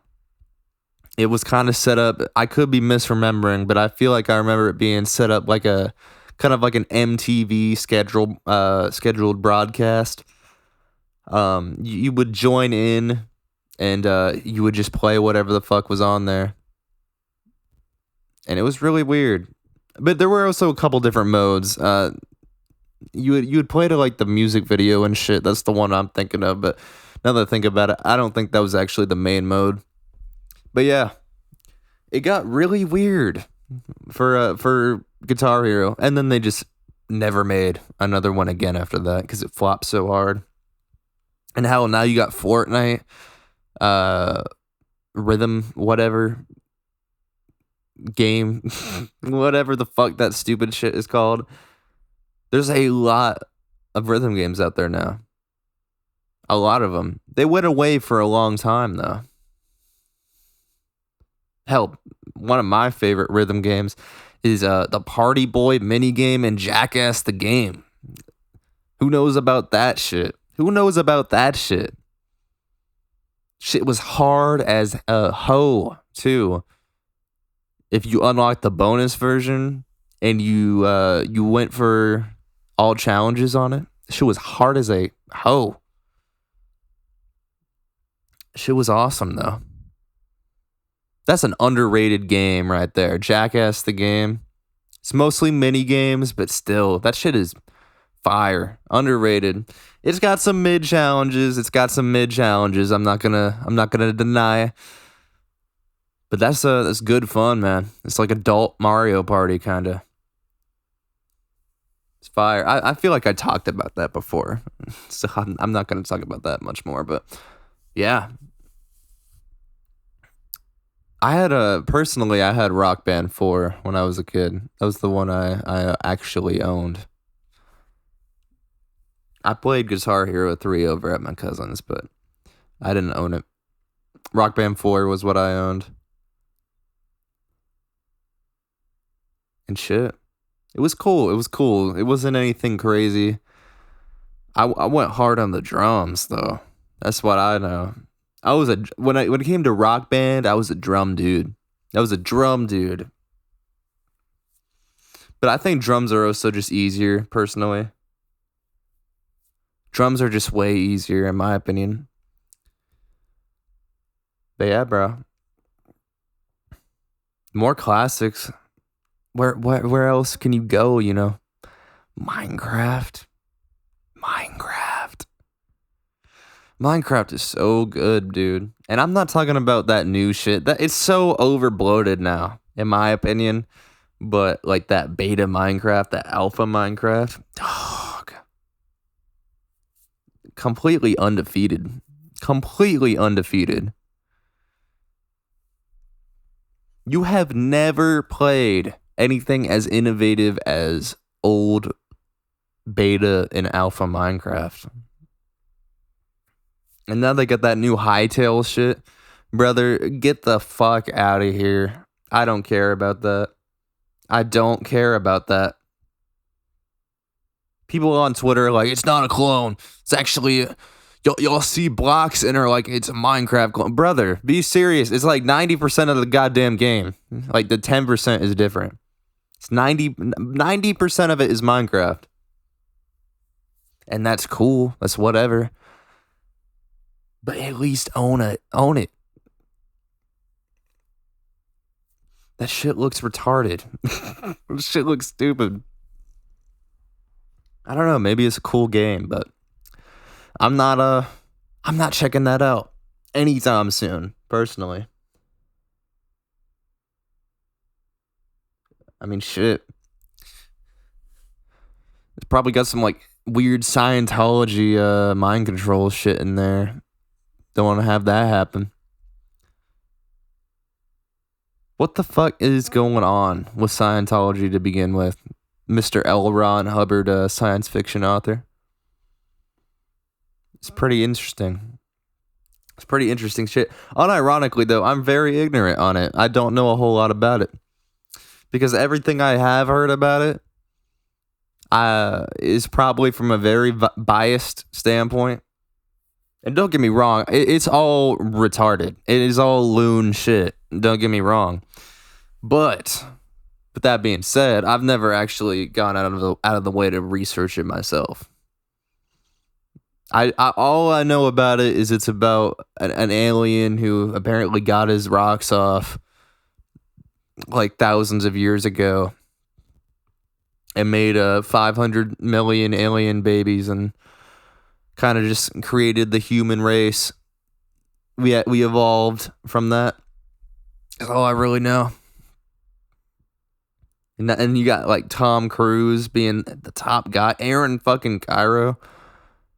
It was kind of set up. I could be misremembering, but I feel like I remember it being set up like a kind of like an MTV scheduled broadcast. You would join in, and you would just play whatever the fuck was on there, and it was really weird. But there were also a couple different modes. You would play to like the music video and shit. That's the one I'm thinking of. But now that I think about it, I don't think that was actually the main mode. But yeah, it got really weird for Guitar Hero, and then they just never made another one again after that because it flopped so hard. And hell, now you got Fortnite, rhythm, whatever game, whatever the fuck that stupid shit is called. There's a lot of rhythm games out there now. A lot of them. They went away for a long time, though. Hell, one of my favorite rhythm games is the Party Boy minigame and Jackass the Game. Who knows about that shit? Who knows about that shit? Shit was hard as a hoe, too. If you unlocked the bonus version and you went for all challenges on it, shit was hard as a hoe. Shit was awesome, though. That's an underrated game right there. Jackass the Game. It's mostly mini games, but still, that shit is fire. Underrated. It's got some mid challenges. I'm not gonna deny. But that's good fun, man. It's like adult Mario Party kinda. It's fire. I feel like I talked about that before, so I'm not gonna talk about that much more. But yeah, I had Rock Band 4 when I was a kid. That was the one I actually owned. I played Guitar Hero 3 over at my cousin's, but I didn't own it. Rock Band 4 was what I owned. And shit. It was cool. It wasn't anything crazy. I went hard on the drums, though. That's what I know. When it came to Rock Band, I was a drum dude. But I think drums are also just easier, personally. Drums are just way easier, in my opinion. But yeah, bro. More classics. Where else can you go, you know? Minecraft. Minecraft is so good, dude. And I'm not talking about that new shit. It's so overbloated now, in my opinion. But like that beta Minecraft, that alpha Minecraft, dog. Completely undefeated. You have never played anything as innovative as old beta and alpha Minecraft. And now they got that new Hightail shit. Brother, get the fuck out of here. I don't care about that. People on Twitter are like, it's not a clone. It's actually, y'all see blocks and are like, it's a Minecraft clone. Brother, be serious. It's like 90% of the goddamn game. Like the 10% is different. It's 90% of it is Minecraft. And that's cool. That's whatever. But at least own it. Own it. That shit looks retarded. That shit looks stupid. I don't know. Maybe it's a cool game, but I'm not checking that out anytime soon, personally. I mean, shit. It's probably got some like weird Scientology mind control shit in there. Don't want to have that happen. What the fuck is going on with Scientology to begin with? Mr. L. Ron Hubbard, science fiction author. It's pretty interesting. It's pretty interesting shit. Unironically, though, I'm very ignorant on it. I don't know a whole lot about it. Because everything I have heard about it is probably from a very biased standpoint. And don't get me wrong, it's all retarded. It is all loon shit. Don't get me wrong. But with that being said, I've never actually gone out of the way to research it myself. I all I know about it is it's about an alien who apparently got his rocks off like thousands of years ago and made 500 million alien babies and kind of just created the human race. We evolved from that. That's all I really know. And you got like Tom Cruise being the top guy. Aaron fucking Cairo.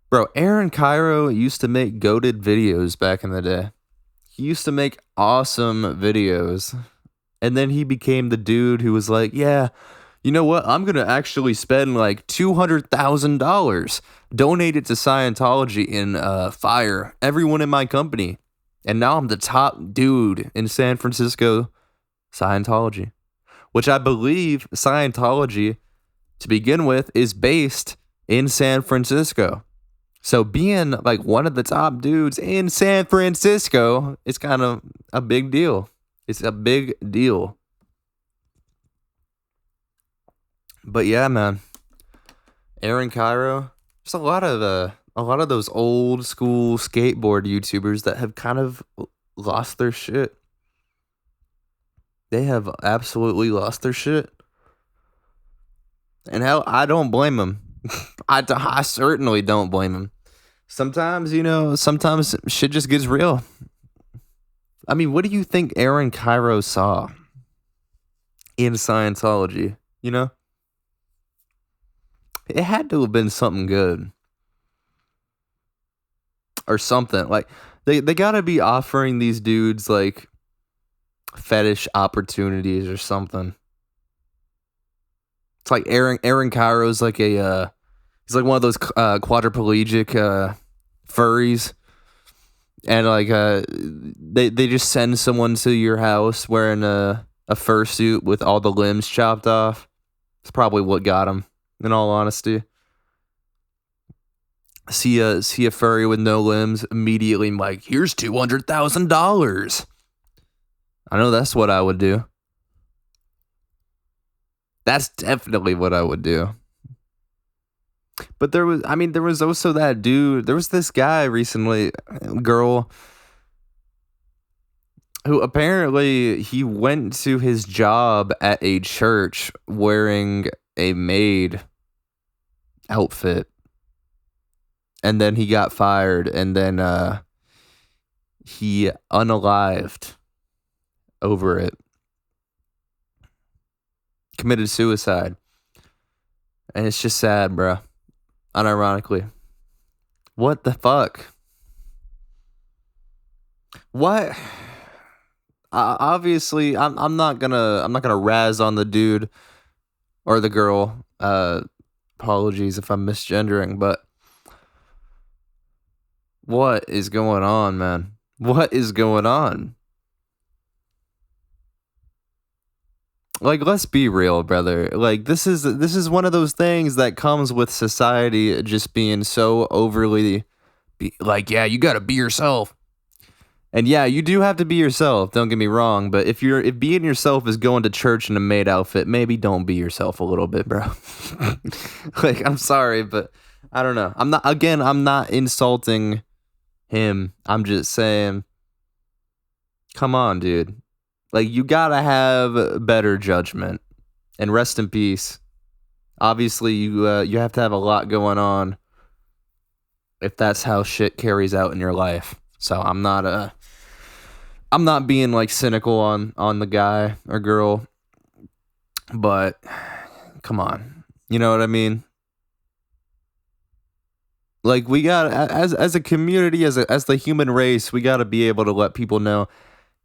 Bro, Aaron Cairo used to make goated videos back in the day. He used to make awesome videos. And then he became the dude who was like, yeah, you know what? I'm going to actually spend like $200,000. Donate it to Scientology and fire everyone in my company. And now I'm the top dude in San Francisco Scientology. Which I believe Scientology, to begin with, is based in San Francisco. So being like one of the top dudes in San Francisco is kind of a big deal. It's a big deal. But yeah, man. Aaron Cairo. There's a lot of those old school skateboard YouTubers that have kind of lost their shit. They have absolutely lost their shit. And hell, I don't blame them. I certainly don't blame them. Sometimes shit just gets real. I mean, what do you think Aaron Cairo saw in Scientology? You know? It had to have been something good. Or something. Like, they gotta be offering these dudes, like, fetish opportunities or something. It's like Aaron Cairo's like he's like one of those quadriplegic furries, and like they just send someone to your house wearing a fursuit with all the limbs chopped off. It's probably what got him, in all honesty. See a furry with no limbs, immediately I'm like, here's $200,000. I know that's what I would do. That's definitely what I would do. But there was also that dude. There was this guy recently, girl, who apparently he went to his job at a church wearing a maid outfit. And then he got fired, and then he unalived over it. Committed suicide. And it's just sad, bro. Unironically. What the fuck? What? Obviously, I'm not gonna razz on the dude or the girl. Apologies if I'm misgendering, but what is going on, man? What is going on? Like, let's be real, brother. Like, this is one of those things that comes with society just being so overly, like, yeah, you gotta be yourself. And yeah, you do have to be yourself. Don't get me wrong, but if being yourself is going to church in a maid outfit, maybe don't be yourself a little bit, bro. Like, I'm sorry, but I don't know. I'm not insulting him. I'm just saying, come on, dude. Like, you gotta have better judgment. And rest in peace. Obviously, you have to have a lot going on if that's how shit carries out in your life. So I'm not being like cynical on the guy or girl, but come on. You know what I mean? Like, we got, as a community, as the human race, we got to be able to let people know,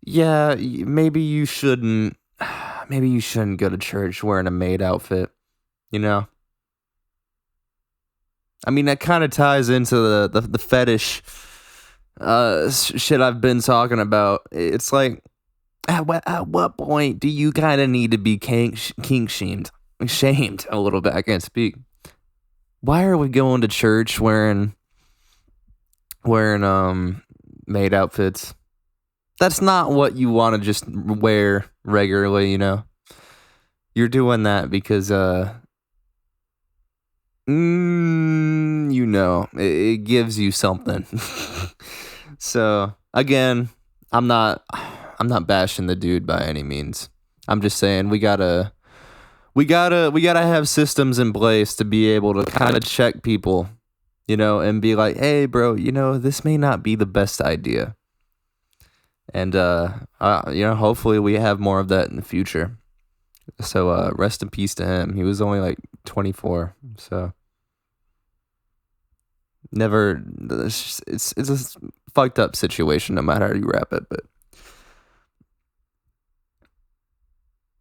yeah, maybe you shouldn't go to church wearing a maid outfit, you know? I mean, that kind of ties into the fetish shit I've been talking about. It's like, at what point do you kind of need to be kink shamed a little bit? I can't speak. Why are we going to church wearing maid outfits? That's not what you want to just wear regularly, you know. You're doing that because you know, it gives you something. So again, I'm not bashing the dude by any means. I'm just saying we gotta have systems in place to be able to kind of check people, you know, and be like, hey, bro, you know, this may not be the best idea. And you know, hopefully we have more of that in the future. So rest in peace to him. He was only like 24, so never. It's a fucked up situation, no matter how you wrap it. But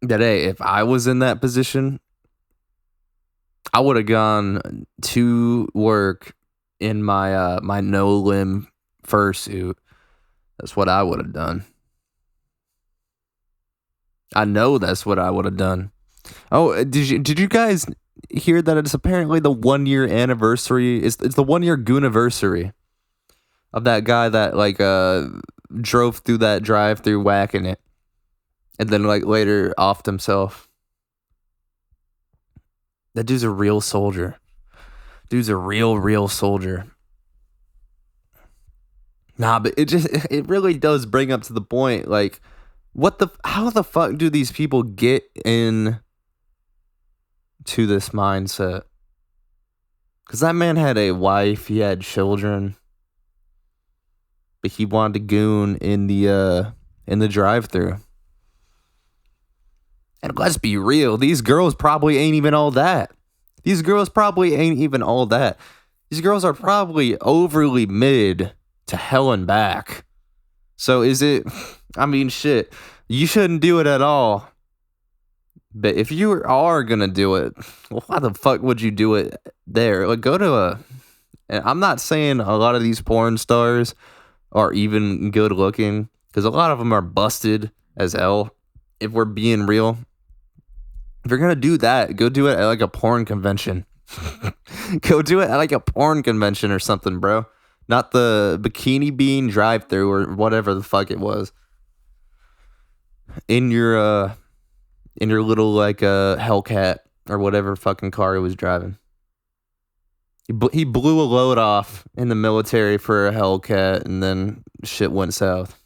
that, hey, if I was in that position, I would have gone to work in my my no limb fursuit. That's what I would have done. I know that's what I would have done. Oh, did you guys hear that it's apparently the 1 year anniversary? It's the 1 year gooniversary of that guy that like drove through that drive-through whacking it, and then like later offed himself. That dude's a real soldier. Dude's a real soldier. Nah, but it really does bring up to the point, like, how the fuck do these people get in to this mindset? Because that man had a wife, he had children, but he wanted to goon in the drive-thru. And let's be real, these girls probably ain't even all that. These girls are probably overly mid to hell and back. So is it, I mean, shit, you shouldn't do it at all. But if you are gonna do it, well, why the fuck would you do it there? Like, go to and I'm not saying a lot of these porn stars are even good looking, because a lot of them are busted as hell, if we're being real. If you're gonna do that, go do it at like a porn convention. Go do it at like a porn convention or something, bro. Not the Bikini Bean drive-thru or whatever the fuck it was. In your little like Hellcat or whatever fucking car he was driving. He blew a load off in the military for a Hellcat, and then shit went south.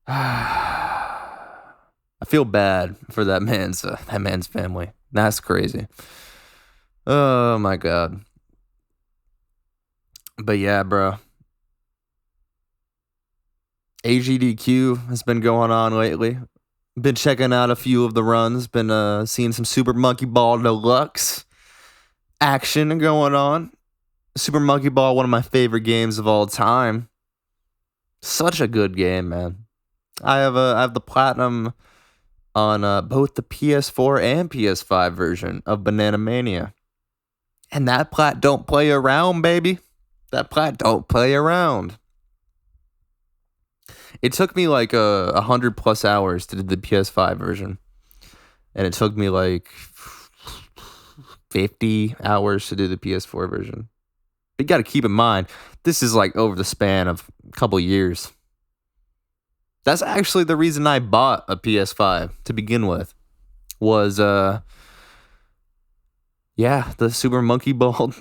I feel bad for that man's family. That's crazy. Oh my god. But yeah, bro. AGDQ has been going on lately. Been checking out a few of the runs. Been seeing some Super Monkey Ball Deluxe action going on. Super Monkey Ball, one of my favorite games of all time. Such a good game, man. I have the platinum on both the PS4 and PS5 version of Banana Mania. And that plat don't play around, baby. That plat don't play around. It took me like 100 plus hours to do the PS5 version. And it took me like 50 hours to do the PS4 version. But you got to keep in mind, this is like over the span of a couple years. That's actually the reason I bought a PS5 to begin with. Was, the Super Monkey Ball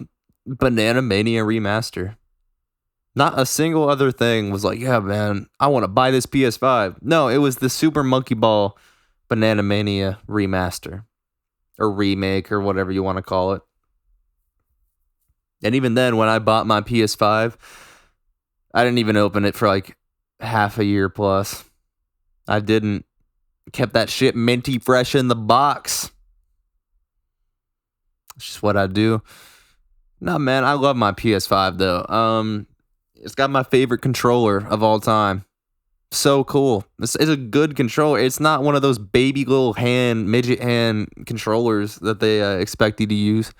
Banana Mania remaster. Not a single other thing was like, yeah, man, I want to buy this PS5. No, it was the Super Monkey Ball Banana Mania remaster. Or remake, or whatever you want to call it. And even then, when I bought my PS5, I didn't even open it for like half a year plus. I didn't. Kept that shit minty fresh in the box. It's just what I do. No, man, I love my PS5 though. It's got my favorite controller of all time. So cool. It's a good controller. It's not one of those baby little midget hand controllers that they expect you to use.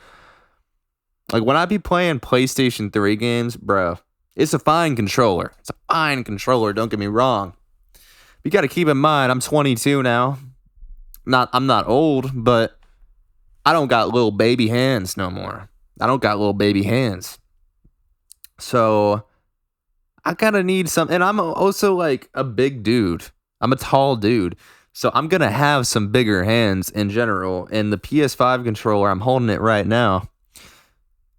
Like when I be playing PlayStation 3 games, bro, it's a fine controller. It's a fine controller, don't get me wrong. You got to keep in mind, I'm 22 now. I'm not old, but I don't got little baby hands no more. I don't got little baby hands. So I gotta need some, and I'm also like a big dude. I'm a tall dude. So I'm gonna have some bigger hands in general. And the PS5 controller, I'm holding it right now.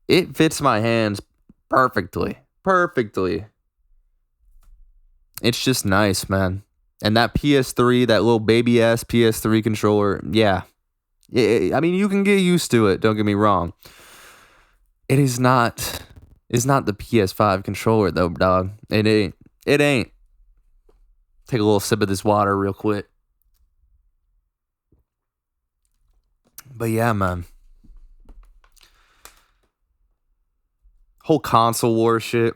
It fits my hands perfectly. Perfectly. It's just nice, man. And that PS3, that little baby ass PS3 controller, yeah. I mean, you can get used to it, don't get me wrong. It's not the PS5 controller though, dog. It ain't. Take a little sip of this water real quick. But yeah, man. Whole console war shit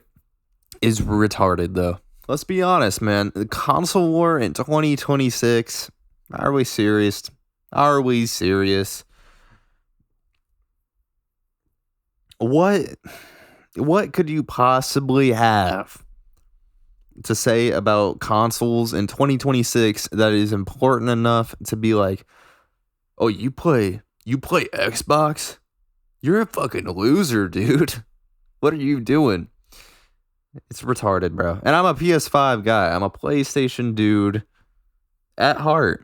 is retarded though. Let's be honest, man. The console war in 2026. Are we serious? Are we serious? What could you possibly have to say about consoles in 2026 that is important enough to be like, oh, you play Xbox? You're a fucking loser, dude. What are you doing? It's retarded, bro. And I'm a PS5 guy. I'm a PlayStation dude at heart.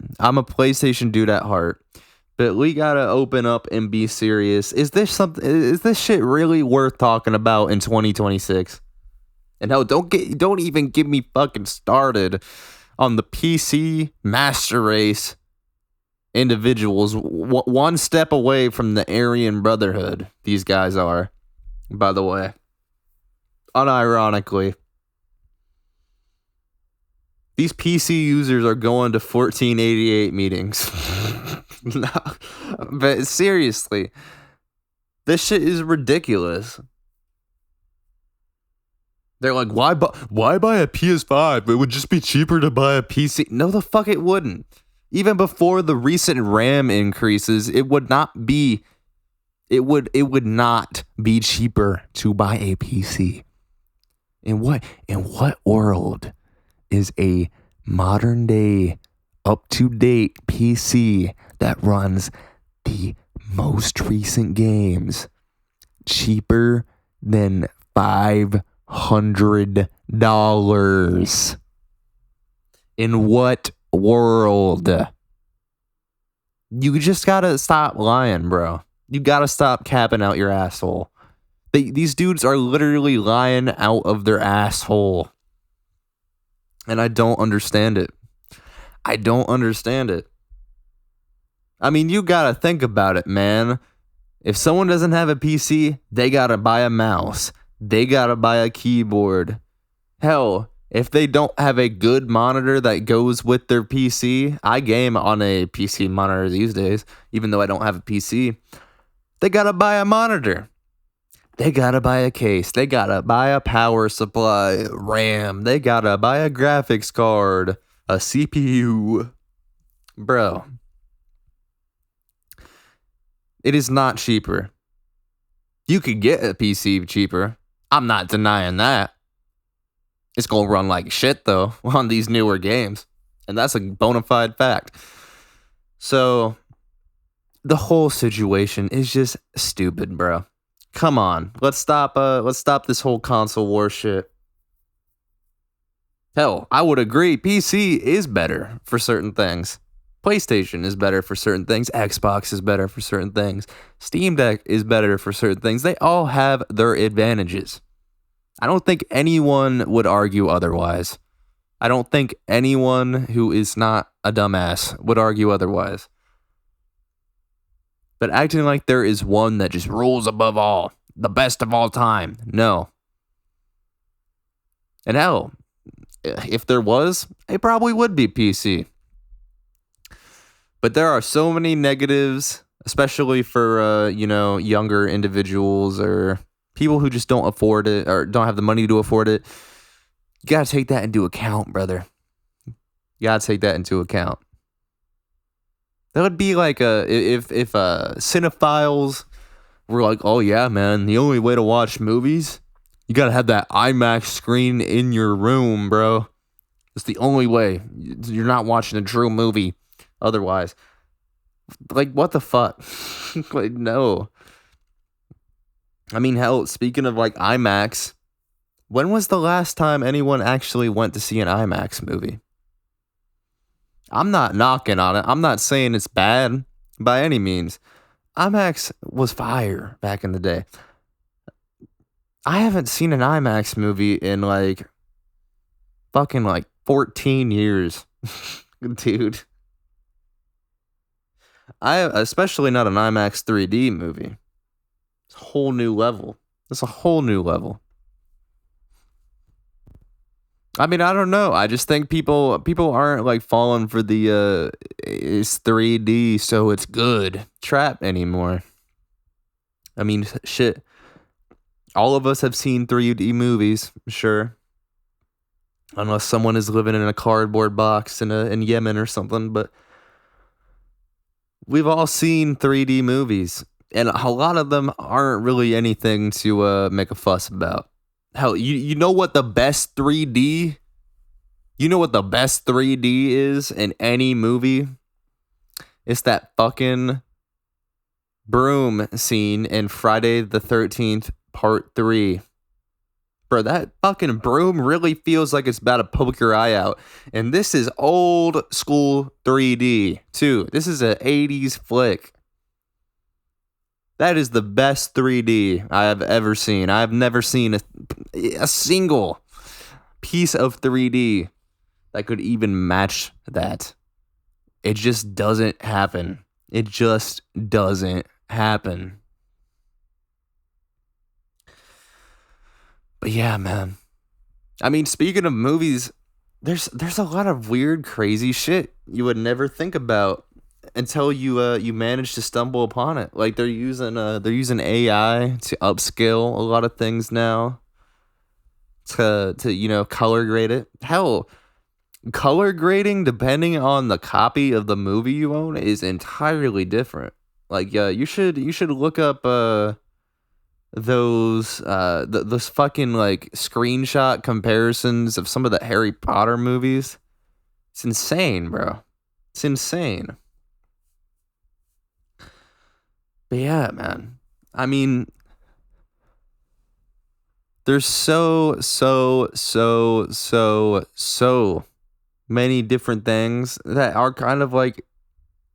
But we gotta open up and be serious. Is this shit really worth talking about in 2026? And hell, don't even get me fucking started on the PC master race individuals. One step away from the Aryan Brotherhood. These guys are, by the way. Unironically. These PC users are going to 1488 meetings. No, but seriously, this shit is ridiculous. They're like, why buy a PS5? It would just be cheaper to buy a PC. No, the fuck it wouldn't. Even before the recent RAM increases, it would not be cheaper to buy a PC. In what world is a modern day up-to-date PC that runs the most recent games cheaper than $500? In what world? You just gotta stop lying, bro. You gotta stop capping out your asshole. These dudes are literally lying out of their asshole. And I don't understand it. I mean, you gotta think about it, man. If someone doesn't have a PC, they gotta buy a mouse. They gotta buy a keyboard. Hell, if they don't have a good monitor that goes with their PC, I game on a PC monitor these days, even though I don't have a PC. They gotta buy a monitor. They gotta buy a case. They gotta buy a power supply, RAM. They gotta buy a graphics card, a CPU. Bro. It is not cheaper. You could get a PC cheaper. I'm not denying that. It's gonna run like shit, though, on these newer games. And that's a bona fide fact. So, the whole situation is just stupid, bro. Come on, let's stop this whole console war shit. Hell, I would agree PC is better for certain things. PlayStation is better for certain things. Xbox is better for certain things. Steam Deck is better for certain things. They all have their advantages. I don't think anyone would argue otherwise. I don't think anyone who is not a dumbass would argue otherwise. But acting like there is one that just rules above all, the best of all time, no. And hell, if there was, it probably would be PC. But there are so many negatives, especially for younger individuals or people who just don't afford it or don't have the money to afford it. You gotta take that into account, brother. You gotta take that into account. That would be like if cinephiles were like, oh yeah, man, the only way to watch movies, you gotta have that IMAX screen in your room, bro. It's the only way. You're not watching a true movie otherwise. Like, what the fuck? Like, no. I mean, hell, speaking of like IMAX, when was the last time anyone actually went to see an IMAX movie? I'm not knocking on it. I'm not saying it's bad by any means. IMAX was fire back in the day. I haven't seen an IMAX movie in like fucking like 14 years. Dude. Especially not an IMAX 3D movie. It's a whole new level. It's a whole new level. I mean, I don't know. I just think people aren't like falling for the it's 3D so it's good trap anymore. I mean, shit. All of us have seen 3D movies, sure. Unless someone is living in a cardboard box in Yemen or something, but we've all seen 3D movies, and a lot of them aren't really anything to make a fuss about. Hell, you know what the best 3D? You know what the best 3D is in any movie? It's that fucking broom scene in Friday the 13th Part 3. Bro, that fucking broom really feels like it's about to poke your eye out. And this is old school 3D, too. This is an 80s flick. That is the best 3D I have ever seen. I have never seen a single piece of 3D that could even match that. It just doesn't happen. It just doesn't happen. But yeah, man. I mean, speaking of movies, there's a lot of weird, crazy shit you would never think about until you manage to stumble upon it. Like they're using AI to upscale a lot of things now. To color grade it. Hell, color grading depending on the copy of the movie you own is entirely different. Like you should look up those fucking like screenshot comparisons of some of the Harry Potter movies. It's insane, bro. It's insane. But yeah, man. I mean, there's so many different things that are kind of like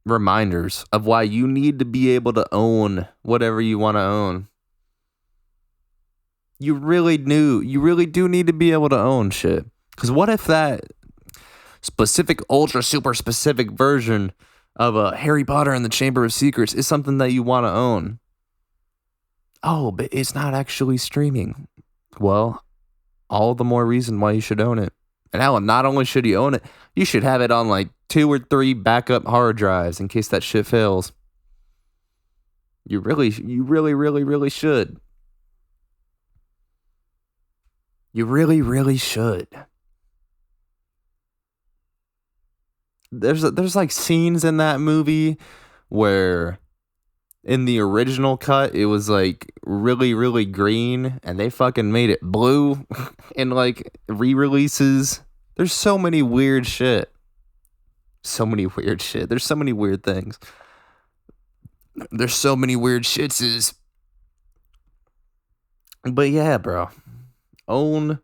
reminders of why you need to be able to own whatever you want to own. You really do need to be able to own shit. Because what if that specific, ultra, super specific version of Harry Potter and the Chamber of Secrets is something that you want to own? Oh, but it's not actually streaming. Well, all the more reason why you should own it. And Alan, not only should you own it, you should have it on like 2 or 3 backup hard drives in case that shit fails. You really should. You really should. There's like scenes in that movie where in the original cut it was like really green and they fucking made it blue in like re-releases. There's so many weird shit. There's so many weird things. There's so many weird shitses. But yeah, bro, own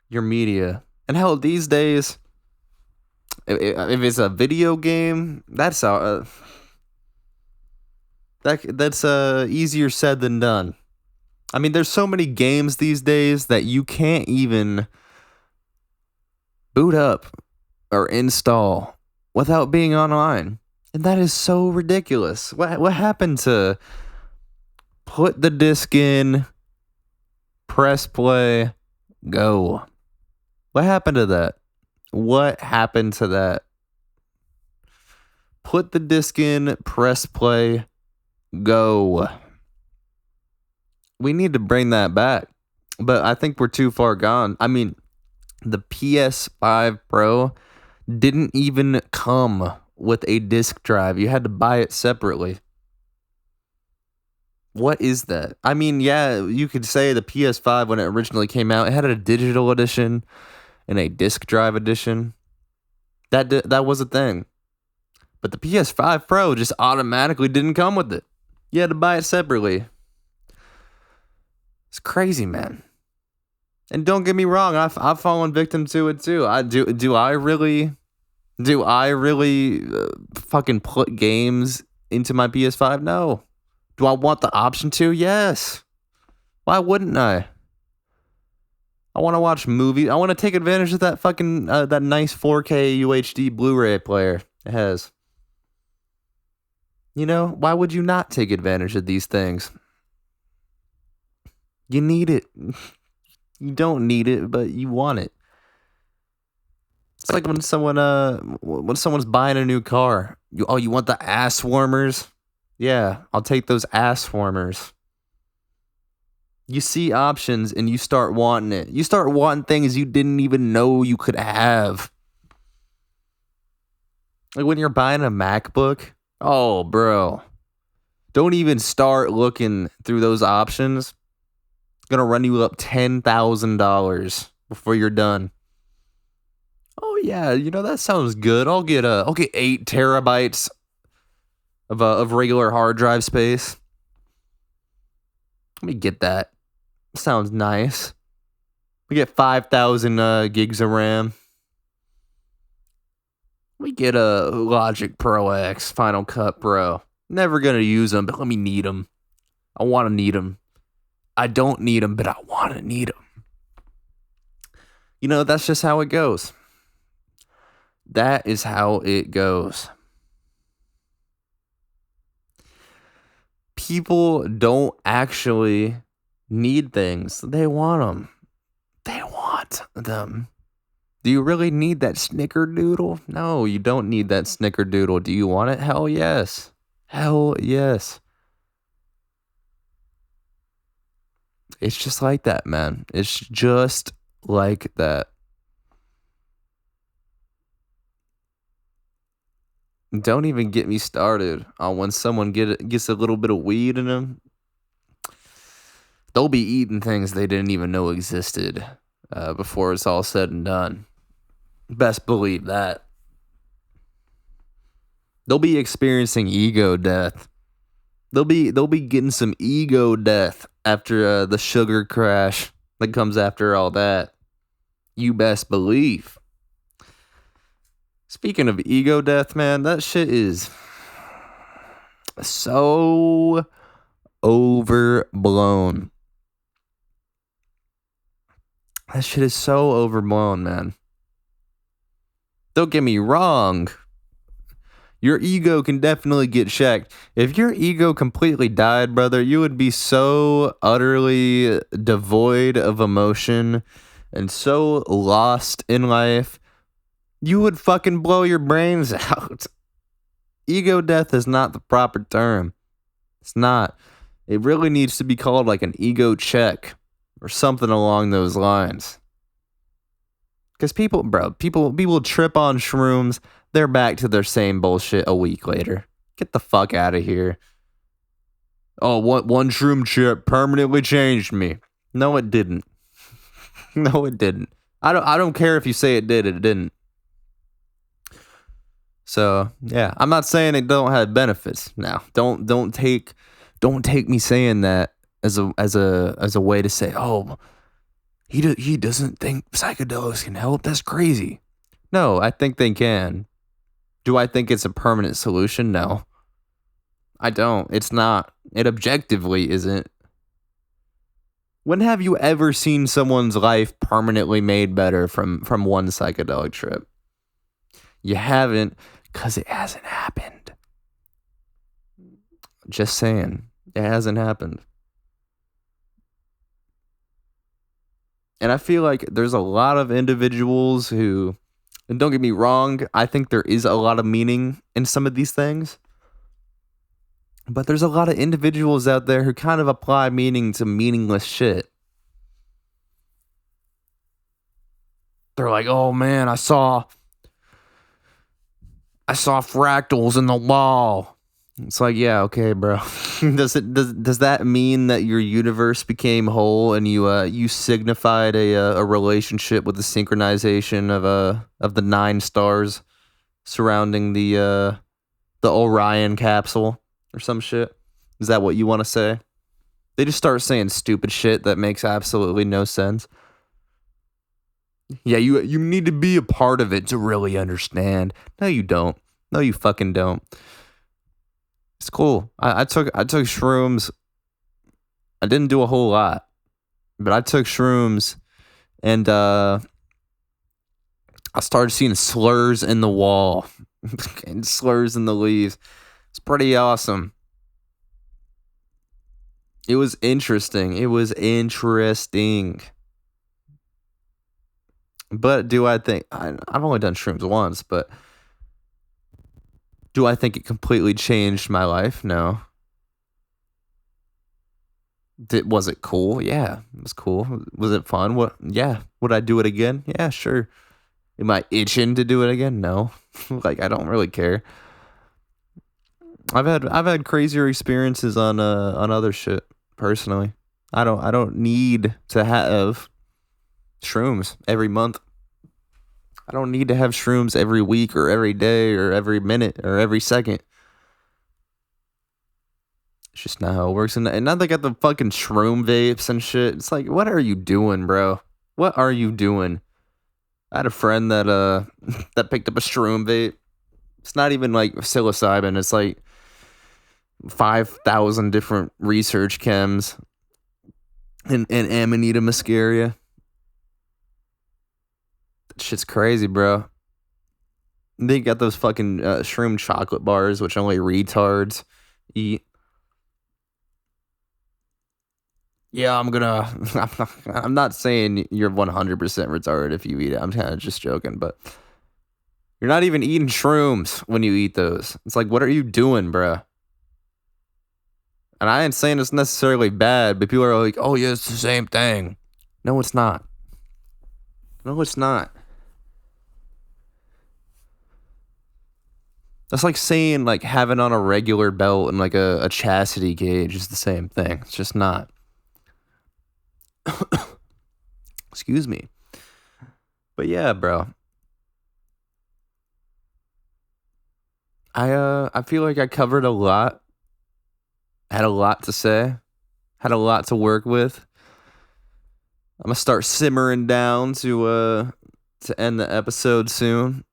your media. And hell, these days, if it's a video game, that's easier said than done. I mean, there's so many games these days that you can't even boot up or install without being online. And that is so ridiculous. What happened to put the disc in, press play, go? What happened to that? What happened to that? Put the disc in, press play, go. We need to bring that back. But I think we're too far gone. I mean, the PS5 Pro didn't even come with a disc drive. You had to buy it separately. What is that? I mean, yeah, you could say the PS5 when it originally came out, it had a digital edition and a disc drive edition. That was a thing. But the PS5 Pro just automatically didn't come with it. You had to buy it separately. It's crazy, man. And don't get me wrong, I've fallen victim to it too. Do I really fucking put games into my PS5? No. Do I want the option to? Yes. Why wouldn't I? I want to watch movies. I want to take advantage of that fucking that nice 4K UHD Blu-ray player it has. You know, why would you not take advantage of these things? You need it. You don't need it, but you want it. It's like when someone's buying a new car. You want the ass warmers? Yeah, I'll take those ass warmers. You see options and you start wanting it. You start wanting things you didn't even know you could have. Like when you're buying a MacBook. Oh, bro. Don't even start looking through those options. It's gonna run you up $10,000 before you're done. Oh yeah, that sounds good. I'll get 8 terabytes of regular hard drive space. Let me get that. Sounds nice. We get 5,000 gigs of RAM. We get a Logic Pro X, Final Cut Pro. Never gonna use them, but let me need them. I want to need them. I don't need them, but I want to need them. That's just how it goes. That is how it goes. People don't actually need things. They want them. They want them. Do you really need that snickerdoodle? No, you don't need that snickerdoodle. Do you want it? Hell yes. Hell yes. It's just like that, man. It's just like that. Don't even get me started on when someone gets a little bit of weed in them. They'll be eating things they didn't even know existed before it's all said and done. Best believe that. They'll be experiencing ego death. They'll be getting some ego death after the sugar crash that comes after all that. You best believe. Speaking of ego death, man, that shit is so overblown. That shit is so overblown, man. Don't get me wrong. Your ego can definitely get checked. If your ego completely died, brother, you would be so utterly devoid of emotion and so lost in life. You would fucking blow your brains out. Ego death is not the proper term. It's not. It really needs to be called like an ego check or something along those lines. Because people trip on shrooms. They're back to their same bullshit a week later. Get the fuck out of here. Oh, one shroom chip permanently changed me. No, it didn't. No, it didn't. I don't care if you say it did. It didn't. So yeah, I'm not saying it don't have benefits. Now, don't take me saying that as a way to say, oh, he doesn't think psychedelics can help. That's crazy. No, I think they can. Do I think it's a permanent solution? No, I don't. It's not. It objectively isn't. When have you ever seen someone's life permanently made better from one psychedelic trip? You haven't, because it hasn't happened. Just saying. It hasn't happened. And I feel like there's a lot of individuals who, and don't get me wrong, I think there is a lot of meaning in some of these things. But there's a lot of individuals out there who kind of apply meaning to meaningless shit. They're like, oh man, I saw fractals in the wall. It's like, yeah, okay, bro. Does that mean that your universe became whole and you signified a relationship with the synchronization of the 9 stars surrounding the Orion capsule or some shit? Is that what you want to say? They just start saying stupid shit that makes absolutely no sense. Yeah, you need to be a part of it to really understand. No, you don't. No, you fucking don't. It's cool. I took shrooms. I didn't do a whole lot, but I took shrooms, and I started seeing slurs in the wall and slurs in the leaves. It's pretty awesome. It was interesting. But do I think I've only done shrooms once, but do I think it completely changed my life? No. Was it cool? Yeah, it was cool. Was it fun? What? Yeah. Would I do it again? Yeah, sure. Am I itching to do it again? No. Like, I don't really care. I've had crazier experiences on other shit personally. I don't need to have shrooms every month. I don't need to have shrooms every week or every day or every minute or every second. It's just not how it works. And now they got the fucking shroom vapes and shit. It's like, what are you doing, bro? What are you doing? I had a friend that that picked up a shroom vape. It's not even like psilocybin. It's like 5,000 different research chems and Amanita muscaria. That shit's crazy, bro. They got those fucking shroom chocolate bars, which only retards eat. Yeah, I'm not saying you're 100% retarded if you eat it. I'm kind of just joking, but you're not even eating shrooms when you eat those. It's like, what are you doing, bruh? And I ain't saying it's necessarily bad, but people are like, oh yeah, it's the same thing. No, it's not. No, it's not. That's like saying like having on a regular belt and like a chastity gauge is the same thing. It's just not. Excuse me. But yeah, bro. I feel like I covered a lot. Had a lot to say. Had a lot to work with. I'm gonna start simmering down to end the episode soon.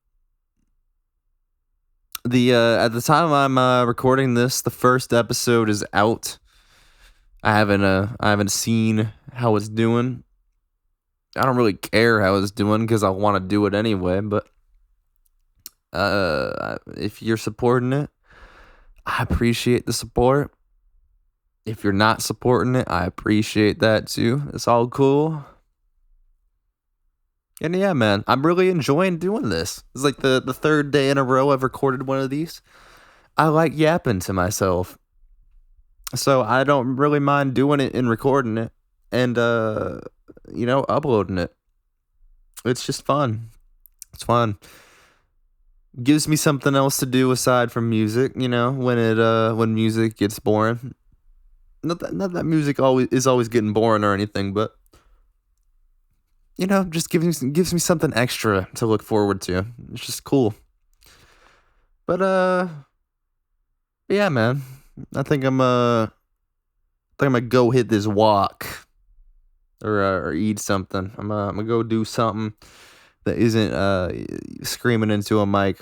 The at the time I'm recording this, the first episode is out. I haven't seen how it's doing. I don't really care how it's doing because I want to do it anyway, but if you're supporting it, I appreciate the support. If you're not supporting it, I appreciate that too. It's all cool. And yeah, man, I'm really enjoying doing this. It's like the third day in a row I've recorded one of these. I like yapping to myself. So I don't really mind doing it and recording it and uploading it. It's just fun. It's fun. Gives me something else to do aside from music, when music gets boring. Not that music is always getting boring or anything, but just gives me something extra to look forward to. It's just cool. But yeah, man. I think I'm I'm gonna go hit this walk or eat something. I'm gonna go do something that isn't screaming into a mic.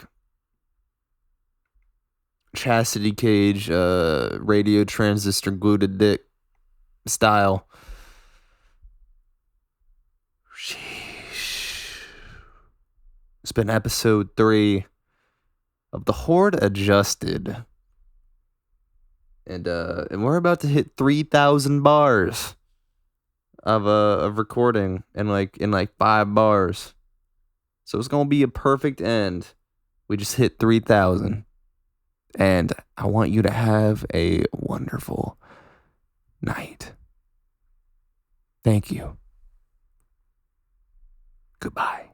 Chastity cage, radio transistor glued to dick style. Sheesh. It's been episode 3 of the Horde Adjusted. And we're about to hit 3,000 bars of recording in like 5 bars. So it's gonna be a perfect end. We just hit 3,000. And I want you to have a wonderful night. Thank you. Goodbye.